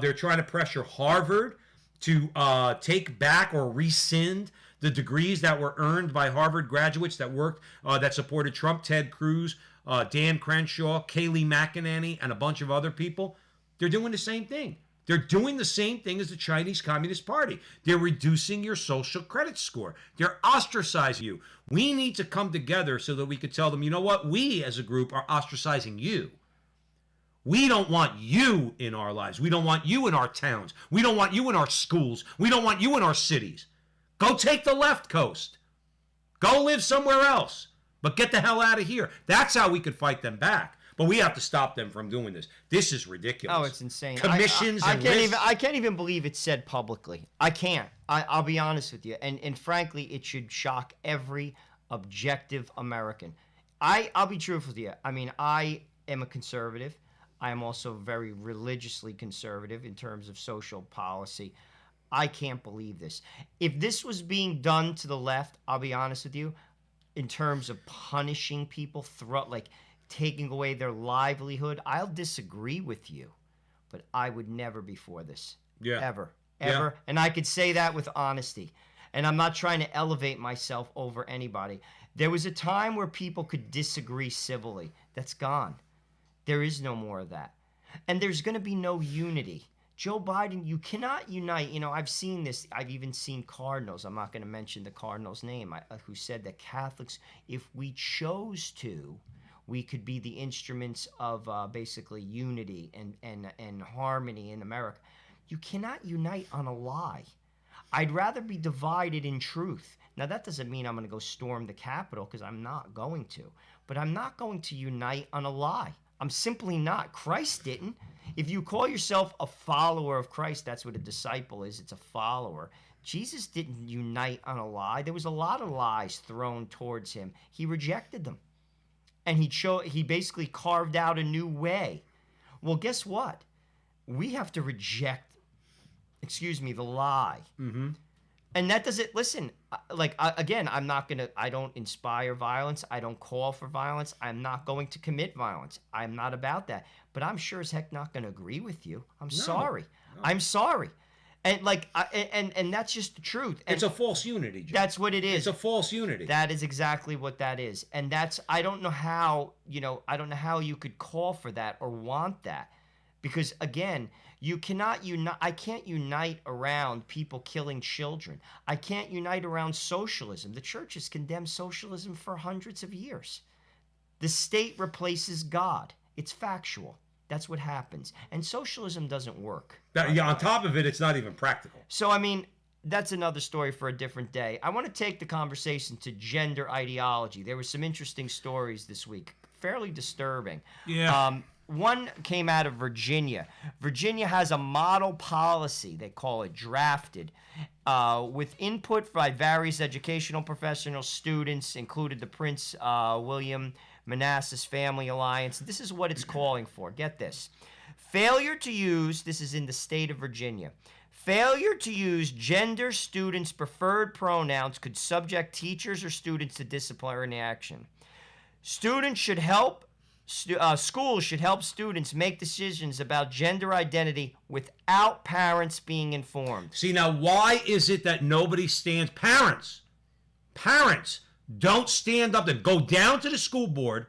they're trying to pressure Harvard to take back or rescind the degrees that were earned by Harvard graduates that worked, that supported Trump, Ted Cruz, Dan Crenshaw, Kayleigh McEnany, and a bunch of other people. They're doing the same thing. They're doing the same thing as the Chinese Communist Party. They're reducing your social credit score. They're ostracizing you. We need to come together so that we could tell them, you know what? We as a group are ostracizing you. We don't want you in our lives. We don't want you in our towns. We don't want you in our schools. We don't want you in our cities. Go take the left coast. Go live somewhere else. But get the hell out of here. That's how we could fight them back. But we have to stop them from doing this. This is ridiculous. Oh, it's insane. Commissions I and can't lists. even. I can't even believe it's said publicly. I can't. I'll be honest with you. And frankly, it should shock every objective American. I'll be truthful with you. I mean, I am a conservative. I am also very religiously conservative in terms of social policy. I can't believe this. If this was being done to the left, I'll be honest with you, in terms of punishing people, taking away their livelihood, I'll disagree with you, but I would never be for this. Yeah. Ever. Yeah. And I could say that with honesty. And I'm not trying to elevate myself over anybody. There was a time where people could disagree civilly. That's gone. There is no more of that. And there's going to be no unity. Joe Biden, you cannot unite. You know, I've seen this. I've even seen Cardinals. I'm not going to mention the Cardinals' name, who said that Catholics, if we chose to, we could be the instruments of basically unity and harmony in America. You cannot unite on a lie. I'd rather be divided in truth. Now, that doesn't mean I'm going to go storm the Capitol, because I'm not going to. But I'm not going to unite on a lie. I'm simply not. Christ didn't. If you call yourself a follower of Christ, that's what a disciple is. It's a follower. Jesus didn't unite on a lie. There was a lot of lies thrown towards him. He rejected them. And he basically carved out a new way. Well, guess what? We have to reject, the lie. Mm-hmm. And that doesn't, listen, I don't inspire violence. I don't call for violence. I'm not going to commit violence. I'm not about that. But I'm sure as heck not going to agree with you. I'm sorry. No. I'm sorry. And and that's just the truth. And it's a false unity, Joe. That's what it is. It's a false unity. That is exactly what that is. And I don't know how you could call for that or want that. Because again, you cannot unite. I can't unite around people killing children. I can't unite around socialism. The church has condemned socialism for hundreds of years. The state replaces God. It's factual. That's what happens. And socialism doesn't work. On top of it, it's not even practical. So, I mean, that's another story for a different day. I want to take the conversation to gender ideology. There were some interesting stories this week, fairly disturbing. Yeah. One came out of Virginia. Virginia has a model policy, they call it drafted, with input by various educational professionals, students, included the Prince William Manassas Family Alliance. This is what it's calling for. Get this. Failure to use, this is in the state of Virginia, failure to use gender students' preferred pronouns could subject teachers or students to disciplinary action. Students should help schools should help students make decisions about gender identity without parents being informed. See, now, why is it that nobody stands? Parents don't stand up and go down to the school board.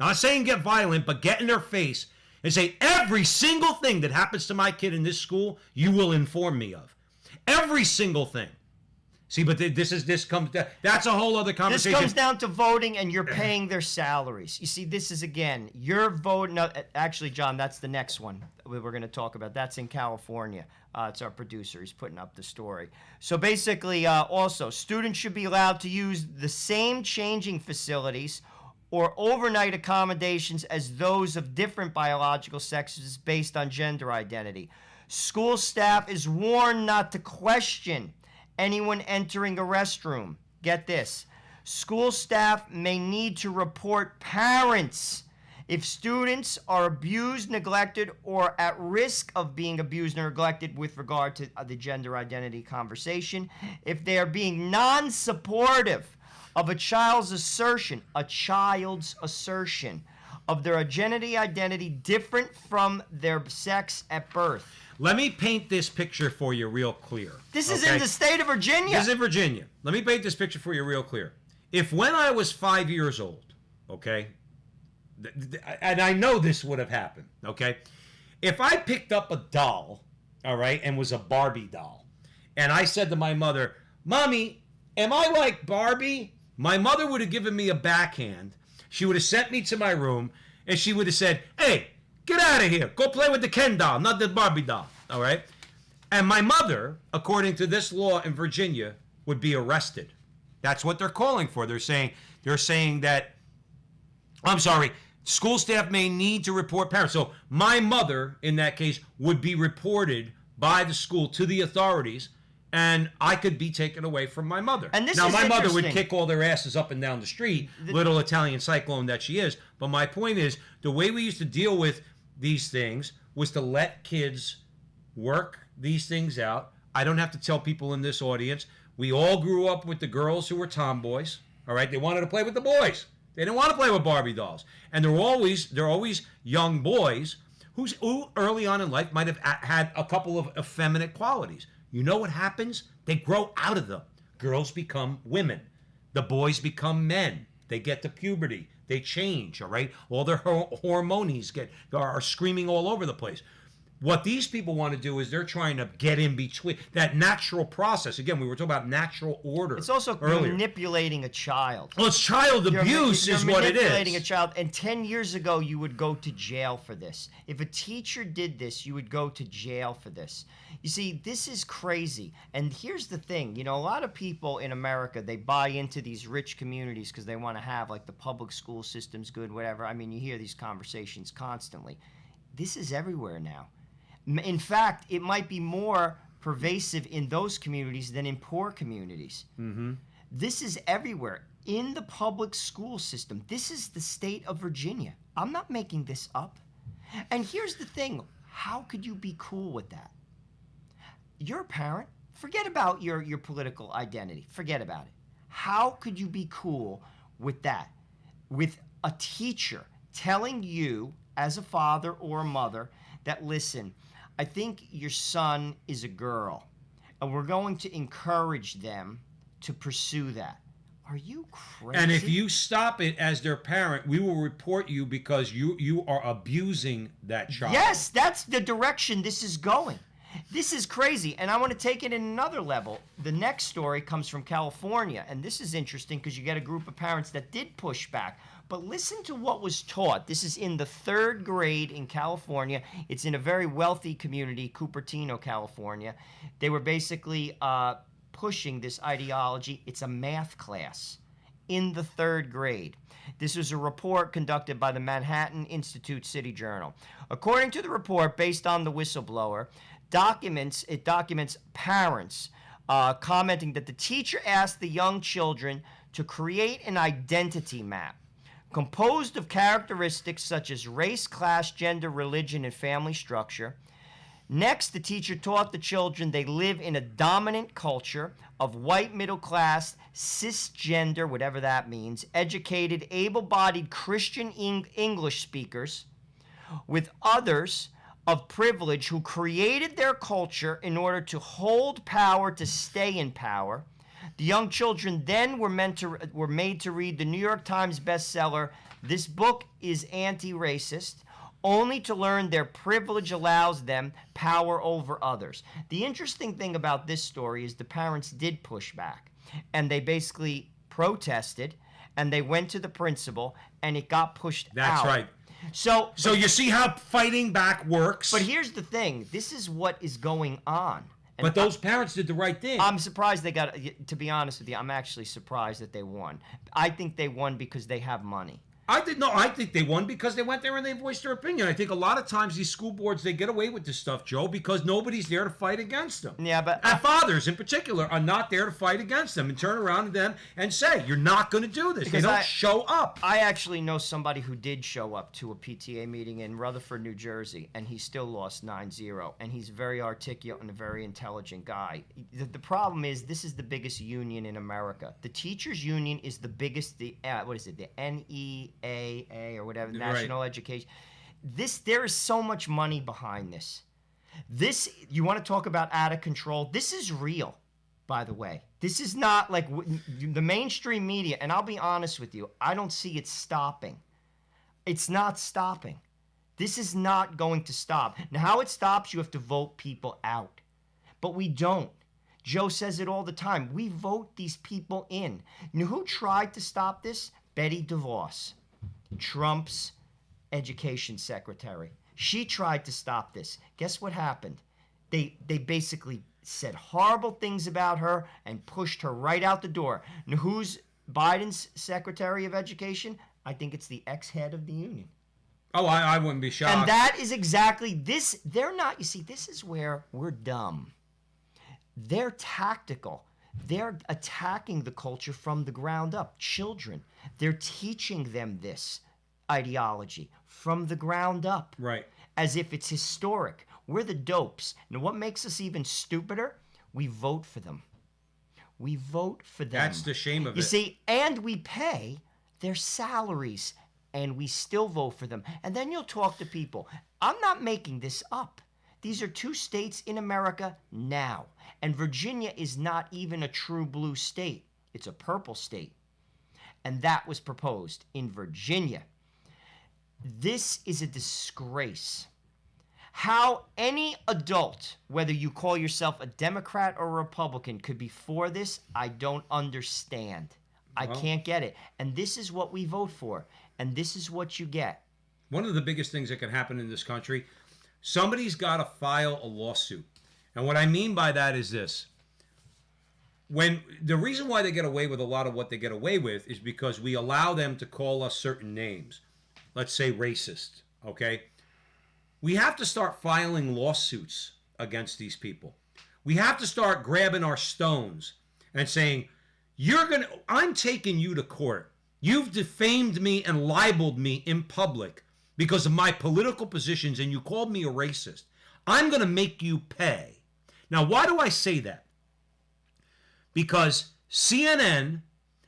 Not saying get violent, but get in their face and say, every single thing that happens to my kid in this school, you will inform me of. Every single thing. See, but this comes down, that's a whole other conversation. This comes down to voting, and you're paying their salaries. You see, this is, again, you're voting. No, actually, John, that's the next one we're going to talk about. That's in California. It's our producer. He's putting up the story. So basically, also, students should be allowed to use the same changing facilities or overnight accommodations as those of different biological sexes based on gender identity. School staff is warned not to question anyone entering a restroom. Get this. School staff may need to report parents if students are abused, neglected, or at risk of being abused or neglected with regard to the gender identity conversation. If they are being non-supportive of a child's assertion of their gender identity different from their sex at birth. Let me paint this picture for you real clear. This is in the state of Virginia. This is in Virginia. Let me paint this picture for you real clear. If when I was 5 years old, okay, and I know this would have happened, okay, if I picked up a doll, all right, and was a Barbie doll, and I said to my mother, Mommy, am I like Barbie? My mother would have given me a backhand. She would have sent me to my room, and she would have said, hey, get out of here. Go play with the Ken doll, not the Barbie doll. All right? And my mother, according to this law in Virginia, would be arrested. That's what they're calling for. They're saying that, I'm sorry, school staff may need to report parents. So my mother, in that case, would be reported by the school to the authorities, and I could be taken away from my mother. And now, my mother would kick all their asses up and down the street, little Italian cyclone that she is. But my point is, the way we used to deal with these things was to let kids work these things out. I don't have to tell people in this audience, we all grew up with the girls who were tomboys, all right? They wanted to play with the boys. They didn't want to play with Barbie dolls. And they're always young boys who early on in life might have had a couple of effeminate qualities. You know what happens? They grow out of them. Girls become women. The boys become men. They get to puberty. They change, all right? All their hormones are screaming all over the place. What these people want to do is they're trying to get in between that natural process. Again, we were talking about natural order. It's also manipulating a child. Well, it's child abuse is what it is. You're manipulating a child. And 10 years ago, you would go to jail for this. If a teacher did this, you would go to jail for this. You see, this is crazy. And here's the thing. You know, a lot of people in America, they buy into these rich communities because they want to have, like, the public school system's good, whatever. I mean, you hear these conversations constantly. This is everywhere now. In fact, it might be more pervasive in those communities than in poor communities. Mm-hmm. This is everywhere in the public school system. This is the state of Virginia. I'm not making this up. And here's the thing. How could you be cool with that? You're a parent. Forget about your political identity. Forget about it. How could you be cool with that? With a teacher telling you as a father or a mother that, listen, I think your son is a girl, and we're going to encourage them to pursue that. Are you crazy? And if you stop it as their parent, we will report you because you are abusing that child. Yes, that's the direction this is going. This is crazy, and I want to take it in another level. The next story comes from California, and this is interesting because you get a group of parents that did push back. But listen to what was taught. This is in the 3rd grade in California. It's in a very wealthy community, Cupertino, California. They were basically pushing this ideology. It's a math class in the 3rd grade. This was a report conducted by the Manhattan Institute City Journal. According to the report, based on the whistleblower, it documents parents commenting that the teacher asked the young children to create an identity map composed of characteristics such as race, class, gender, religion, and family structure. Next, the teacher taught the children they live in a dominant culture of white, middle class, cisgender, whatever that means, educated, able-bodied Christian English speakers with others of privilege who created their culture in order to hold power, to stay in power. The young children then were made to read the New York Times bestseller, This Book is Anti-Racist, only to learn their privilege allows them power over others. The interesting thing about this story is the parents did push back, and they basically protested, and they went to the principal, and it got pushed out. That's right. So you see how fighting back works. But here's the thing. This is what is going on. And but those parents did the right thing. I'm surprised they got, to be honest with you, I'm actually surprised that they won. I think they won because they have money. I think they won because they went there and they voiced their opinion. I think a lot of times these school boards, they get away with this stuff, Joe, because nobody's there to fight against them. Yeah, but and fathers in particular are not there to fight against them and turn around to them and say, you're not going to do this. They don't show up. I actually know somebody who did show up to a PTA meeting in Rutherford, New Jersey, and he still lost 9-0. And he's very articulate and a very intelligent guy. The problem is, this is the biggest union in America. The teachers union is the biggest, the NEAA or whatever, National Education. There is so much money behind this. You want to talk about out of control? This is real, by the way. This is not like the mainstream media, and I'll be honest with you, I don't see it stopping. It's not stopping. This is not going to stop. Now, how it stops, you have to vote people out. But we don't. Joe says it all the time. We vote these people in. You know who tried to stop this? Betty DeVos, Trump's education secretary. She tried to stop this. Guess what happened? They basically said horrible things about her and pushed her right out the door. Now, who's Biden's Secretary of Education? I think it's the ex-head of the union. Oh, I wouldn't be shocked. And that is exactly this. They're not, you see, this is where we're dumb. They're tactical. They're attacking the culture from the ground up. Children, they're teaching them this ideology from the ground up. Right. As if it's historic. We're the dopes. Now, what makes us even stupider? We vote for them. We vote for them. That's the shame of it. You see, and we pay their salaries, and we still vote for them. And then you'll talk to people. I'm not making this up. These are 2 states in America now. And Virginia is not even a true blue state. It's a purple state. And that was proposed in Virginia. This is a disgrace. How any adult, whether you call yourself a Democrat or a Republican, could be for this, I don't understand. I can't get it. And this is what we vote for. And this is what you get. One of the biggest things that can happen in this country, somebody's got to file a lawsuit. And what I mean by that is this. When the reason why they get away with a lot of what they get away with is because we allow them to call us certain names. Let's say racist, okay? We have to start filing lawsuits against these people. We have to start grabbing our stones and saying, I'm taking you to court. You've defamed me and libeled me in public because of my political positions, and you called me a racist. I'm going to make you pay. Now, why do I say that? Because CNN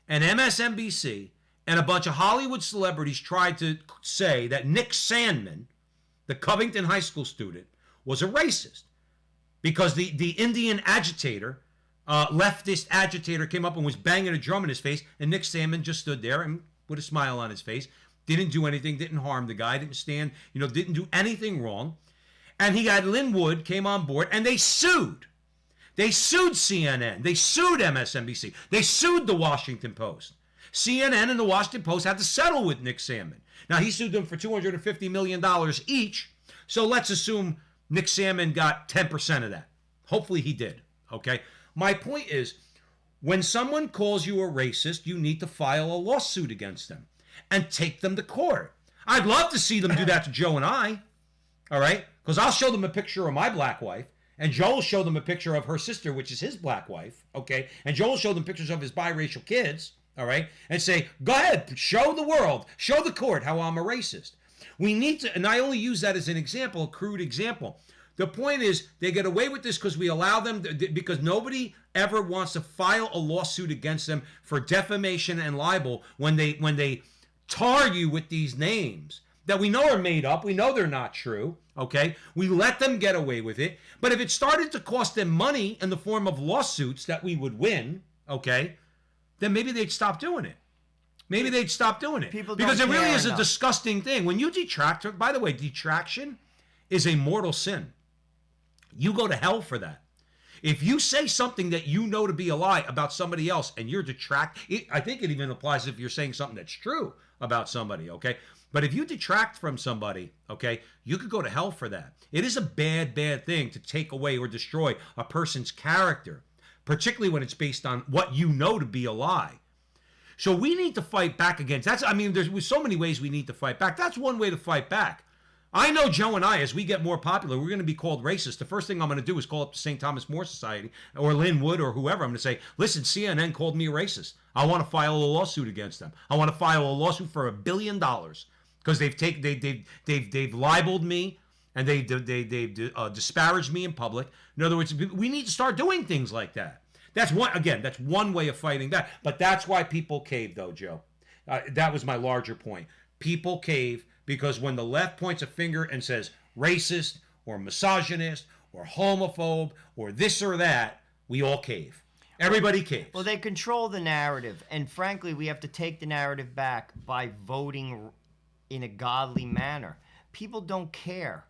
and MSNBC and a bunch of Hollywood celebrities tried to say that Nick Sandman, the Covington High School student, was a racist because the Indian agitator, leftist agitator, came up and was banging a drum in his face, and Nick Sandman just stood there and with a smile on his face, didn't do anything, didn't harm the guy, didn't stand, didn't do anything wrong. And he had Lynn Wood came on board, and they sued. They sued CNN. They sued MSNBC. They sued the Washington Post. CNN and the Washington Post had to settle with Nick Sandman. Now, he sued them for $250 million each, so let's assume Nick Sandman got 10% of that. Hopefully he did, okay? My point is, when someone calls you a racist, you need to file a lawsuit against them and take them to court. I'd love to see them do that to Joe and I, all right? Because I'll show them a picture of my black wife, and Joe will show them a picture of her sister, which is his black wife, okay? And Joe will show them pictures of his biracial kids, all right? And say, go ahead, show the world, show the court how I'm a racist. We need to, and I only use that as an example, a crude example. The point is, they get away with this because we allow them, because nobody ever wants to file a lawsuit against them for defamation and libel when they tar you with these names that we know are made up, we know they're not true, okay? We let them get away with it. But if it started to cost them money in the form of lawsuits that we would win, okay, then maybe they'd stop doing it. maybe they'd stop doing it. People because it don't really care is a enough. disgusting thing. When you detract, by the way, detraction is a mortal sin. You go to hell for that. If you say something that you know to be a lie about somebody else and you're I think it even applies if you're saying something that's true about somebody, okay? But if you detract from somebody, okay, you could go to hell for that. It is a bad, bad thing to take away or destroy a person's character, particularly when it's based on what you know to be a lie. So we need to fight back against that. I mean, there's so many ways we need to fight back. That's one way to fight back. I know Joe and I, as we get more popular, we're going to be called racist. The first thing I'm going to do is call up the St. Thomas More Society or Lynn Wood or whoever. I'm going to say, listen, CNN called me a racist. I want to file a lawsuit against them. I want to file a lawsuit for $1 billion because they've libeled me and they've disparaged me in public. In other words, we need to start doing things like that. That's one way of fighting that. But that's why people cave, though, Joe. That was my larger point. People cave because when the left points a finger and says racist or misogynist or homophobe or this or that, we all cave. Everybody caves. Well, they control the narrative. And frankly, we have to take the narrative back by voting in a godly manner. People don't care.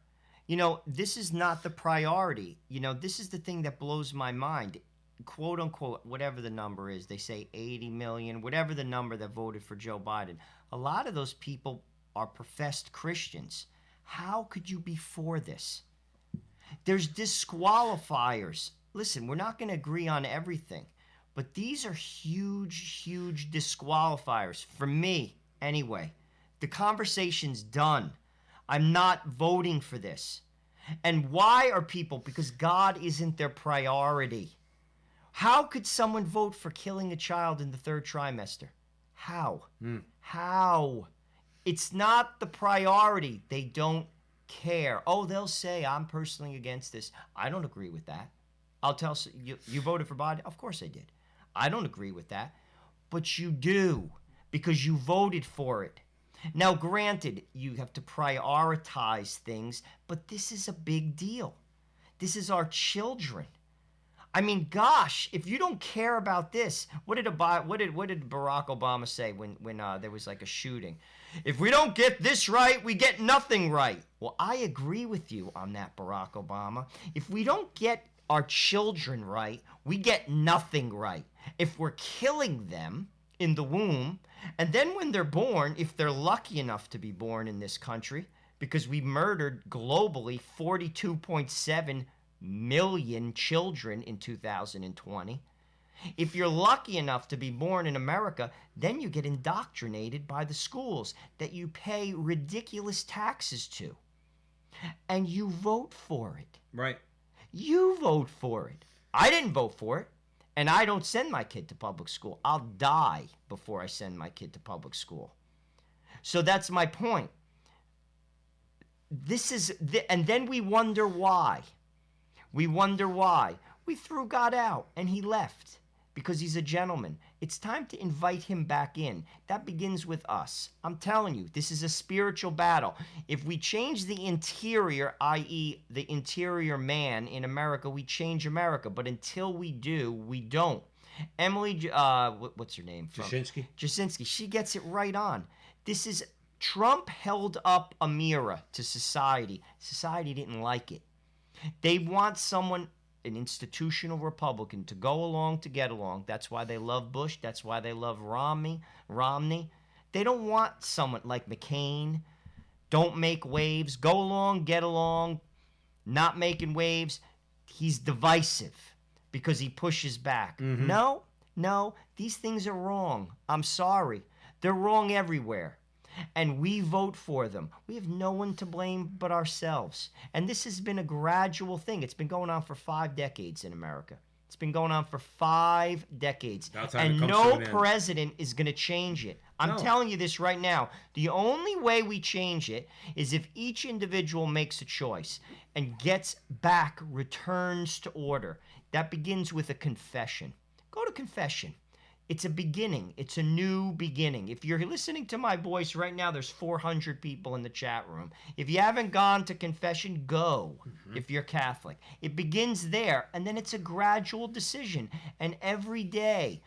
You know, this is not the priority. You know, this is the thing that blows my mind. Quote unquote, whatever the number is, they say 80 million, whatever the number that voted for Joe Biden. A lot of those people are professed Christians. How could you be for this? There's disqualifiers. Listen, we're not going to agree on everything, but these are huge, huge disqualifiers for me anyway. The conversation's done. I'm not voting for this. And why are people? Because God isn't their priority. How could someone vote for killing a child in the third trimester? How? How? It's not the priority. They don't care. Oh, they'll say, I'm personally against this. I don't agree with that. I'll tell you voted for Biden? Of course I did. I don't agree with that. But you do because you voted for it. Now, granted, you have to prioritize things, but this is a big deal. This is our children. I mean, gosh, if you don't care about this, what did Barack Obama say when there was like a shooting? If we don't get this right, we get nothing right. Well, I agree with you on that, Barack Obama. If we don't get our children right, we get nothing right. If we're killing them in the womb, and then when they're born, if they're lucky enough to be born in this country, because we murdered globally 42.7 million children in 2020. If you're lucky enough to be born in America, then you get indoctrinated by the schools that you pay ridiculous taxes to. And you vote for it. Right. You vote for it. I didn't vote for it. And I don't send my kid to public school. I'll die before I send my kid to public school. So that's my point. And then we wonder why. We wonder why. We threw God out and he left because he's a gentleman. It's time to invite him back in. That begins with us. I'm telling you, this is a spiritual battle. If we change the interior, i.e. the interior man in America, we change America. But until we do, we don't. Emily, what's her name? Jasinski. She gets it right on. Trump held up a mirror to society. Society didn't like it. They want someone, an institutional Republican, to go along to get along. That's why they love Bush. That's why they love Romney. They don't want someone like McCain. Don't make waves. Go along, get along. Not making waves. He's divisive because he pushes back. Mm-hmm. No, these things are wrong. I'm sorry. They're wrong everywhere. And we vote for them. We have no one to blame but ourselves. And this has been a gradual thing. It's been going on for 5 decades in America. It's been going on for 5 decades. And no president is going to change it. I'm telling you this right now. The only way we change it is if each individual makes a choice and returns to order. That begins with a confession. Go to confession. It's a beginning. It's a new beginning. If you're listening to my voice right now, there's 400 people in the chat room. If you haven't gone to confession, go. Mm-hmm. If you're Catholic. It begins there, and then it's a gradual decision. And every day,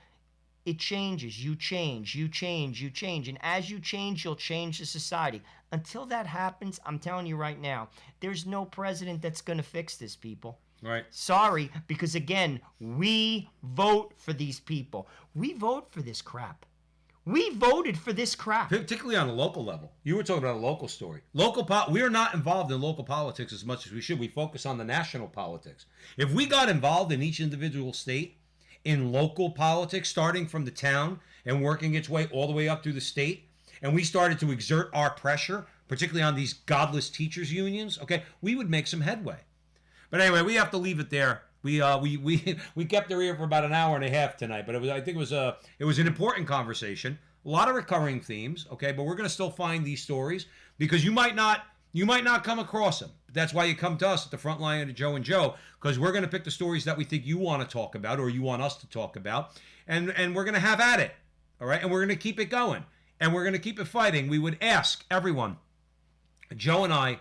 it changes. You change, you change, you change. And as you change, you'll change the society. Until that happens, I'm telling you right now, there's no president that's going to fix this, people. Right. Sorry, because again, we vote for these people. We vote for this crap. We voted for this crap. Particularly on the local level. You were talking about a local story. We are not involved in local politics as much as we should. We focus on the national politics. If we got involved in each individual state in local politics, starting from the town and working its way all the way up through the state, and we started to exert our pressure, particularly on these godless teachers unions, okay, we would make some headway. But anyway, we have to leave it there. We kept her here for about an hour and a half tonight, but I think it was an important conversation. A lot of recurring themes, okay, but we're going to still find these stories because you might not come across them. That's why you come to us at the Frontline of Joe and Joe, because we're going to pick the stories that we think you want to talk about or you want us to talk about, and we're going to have at it, all right, and we're going to keep it going, and we're going to keep it fighting. We would ask everyone, Joe and I,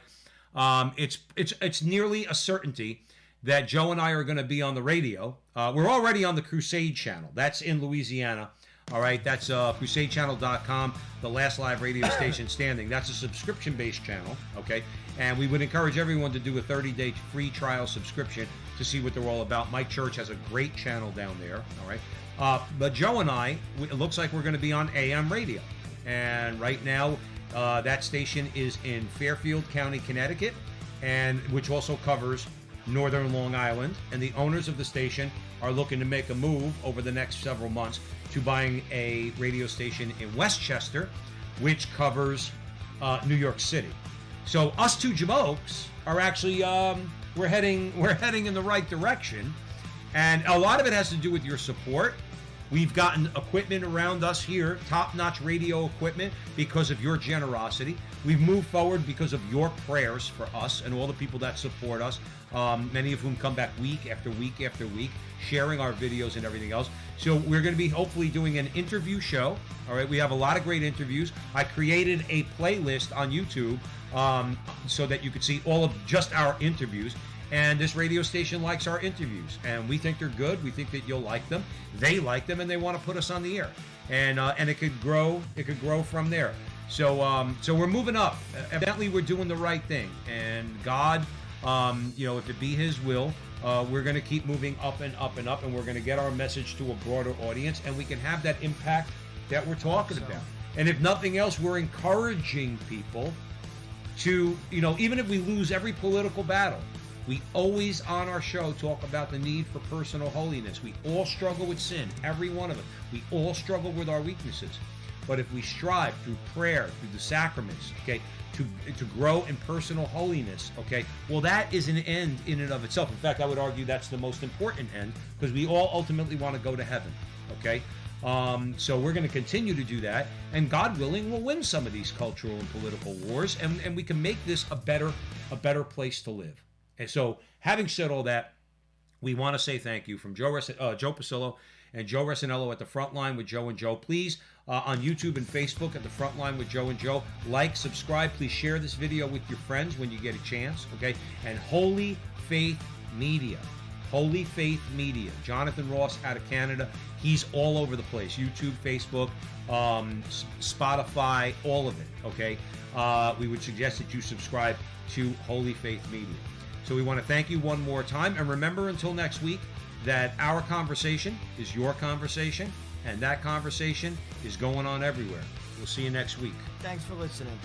it's nearly a certainty that Joe and I are going to be on the radio. We're already on the Crusade channel. That's in Louisiana. All right, that's crusadechannel.com, the last live radio station standing. That's a subscription-based channel, okay? And we would encourage everyone to do a 30-day free trial subscription to see what they're all about. Mike Church has a great channel down there, all right? But Joe and I, it looks like we're going to be on AM radio. And right now, that station is in Fairfield County, Connecticut, and which also covers Northern Long Island, and the owners of the station are looking to make a move over the next several months to buying a radio station in Westchester, which covers New York City. So us two jamokes are actually we're heading in the right direction, and a lot of it has to do with your support. We've gotten equipment around us here, top-notch radio equipment, because of your generosity. We've moved forward because of your prayers for us and all the people that support us, many of whom come back week after week after week, sharing our videos and everything else. So we're going to be hopefully doing an interview show. All right, we have a lot of great interviews. I created a playlist on YouTube so that you could see all of just our interviews. And this radio station likes our interviews, and we think they're good. We think that you'll like them. They like them, and they want to put us on the air. And it could grow. It could grow from there. So we're moving up. Evidently, we're doing the right thing. And God, if it be His will, we're going to keep moving up and up and up, and we're going to get our message to a broader audience, and we can have that impact that we're talking about. And if nothing else, we're encouraging people to, even if we lose every political battle, we always on our show talk about the need for personal holiness. We all struggle with sin, every one of us. We all struggle with our weaknesses. But if we strive through prayer, through the sacraments, okay, to grow in personal holiness, okay, well, that is an end in and of itself. In fact, I would argue that's the most important end, because we all ultimately want to go to heaven, okay? So we're going to continue to do that, and God willing, we'll win some of these cultural and political wars, and we can make this a better place to live. And so, having said all that, we want to say thank you from Joe Pasillo and Joe Resinello at the Frontline with Joe and Joe. Please, on YouTube and Facebook at the Frontline with Joe and Joe, like, subscribe. Please share this video with your friends when you get a chance, okay? And Holy Faith Media. Holy Faith Media. Jonathan Ross out of Canada. He's all over the place. YouTube, Facebook, Spotify, all of it, okay? We would suggest that you subscribe to Holy Faith Media. So we want to thank you one more time. And remember, until next week, that our conversation is your conversation, and that conversation is going on everywhere. We'll see you next week. Thanks for listening.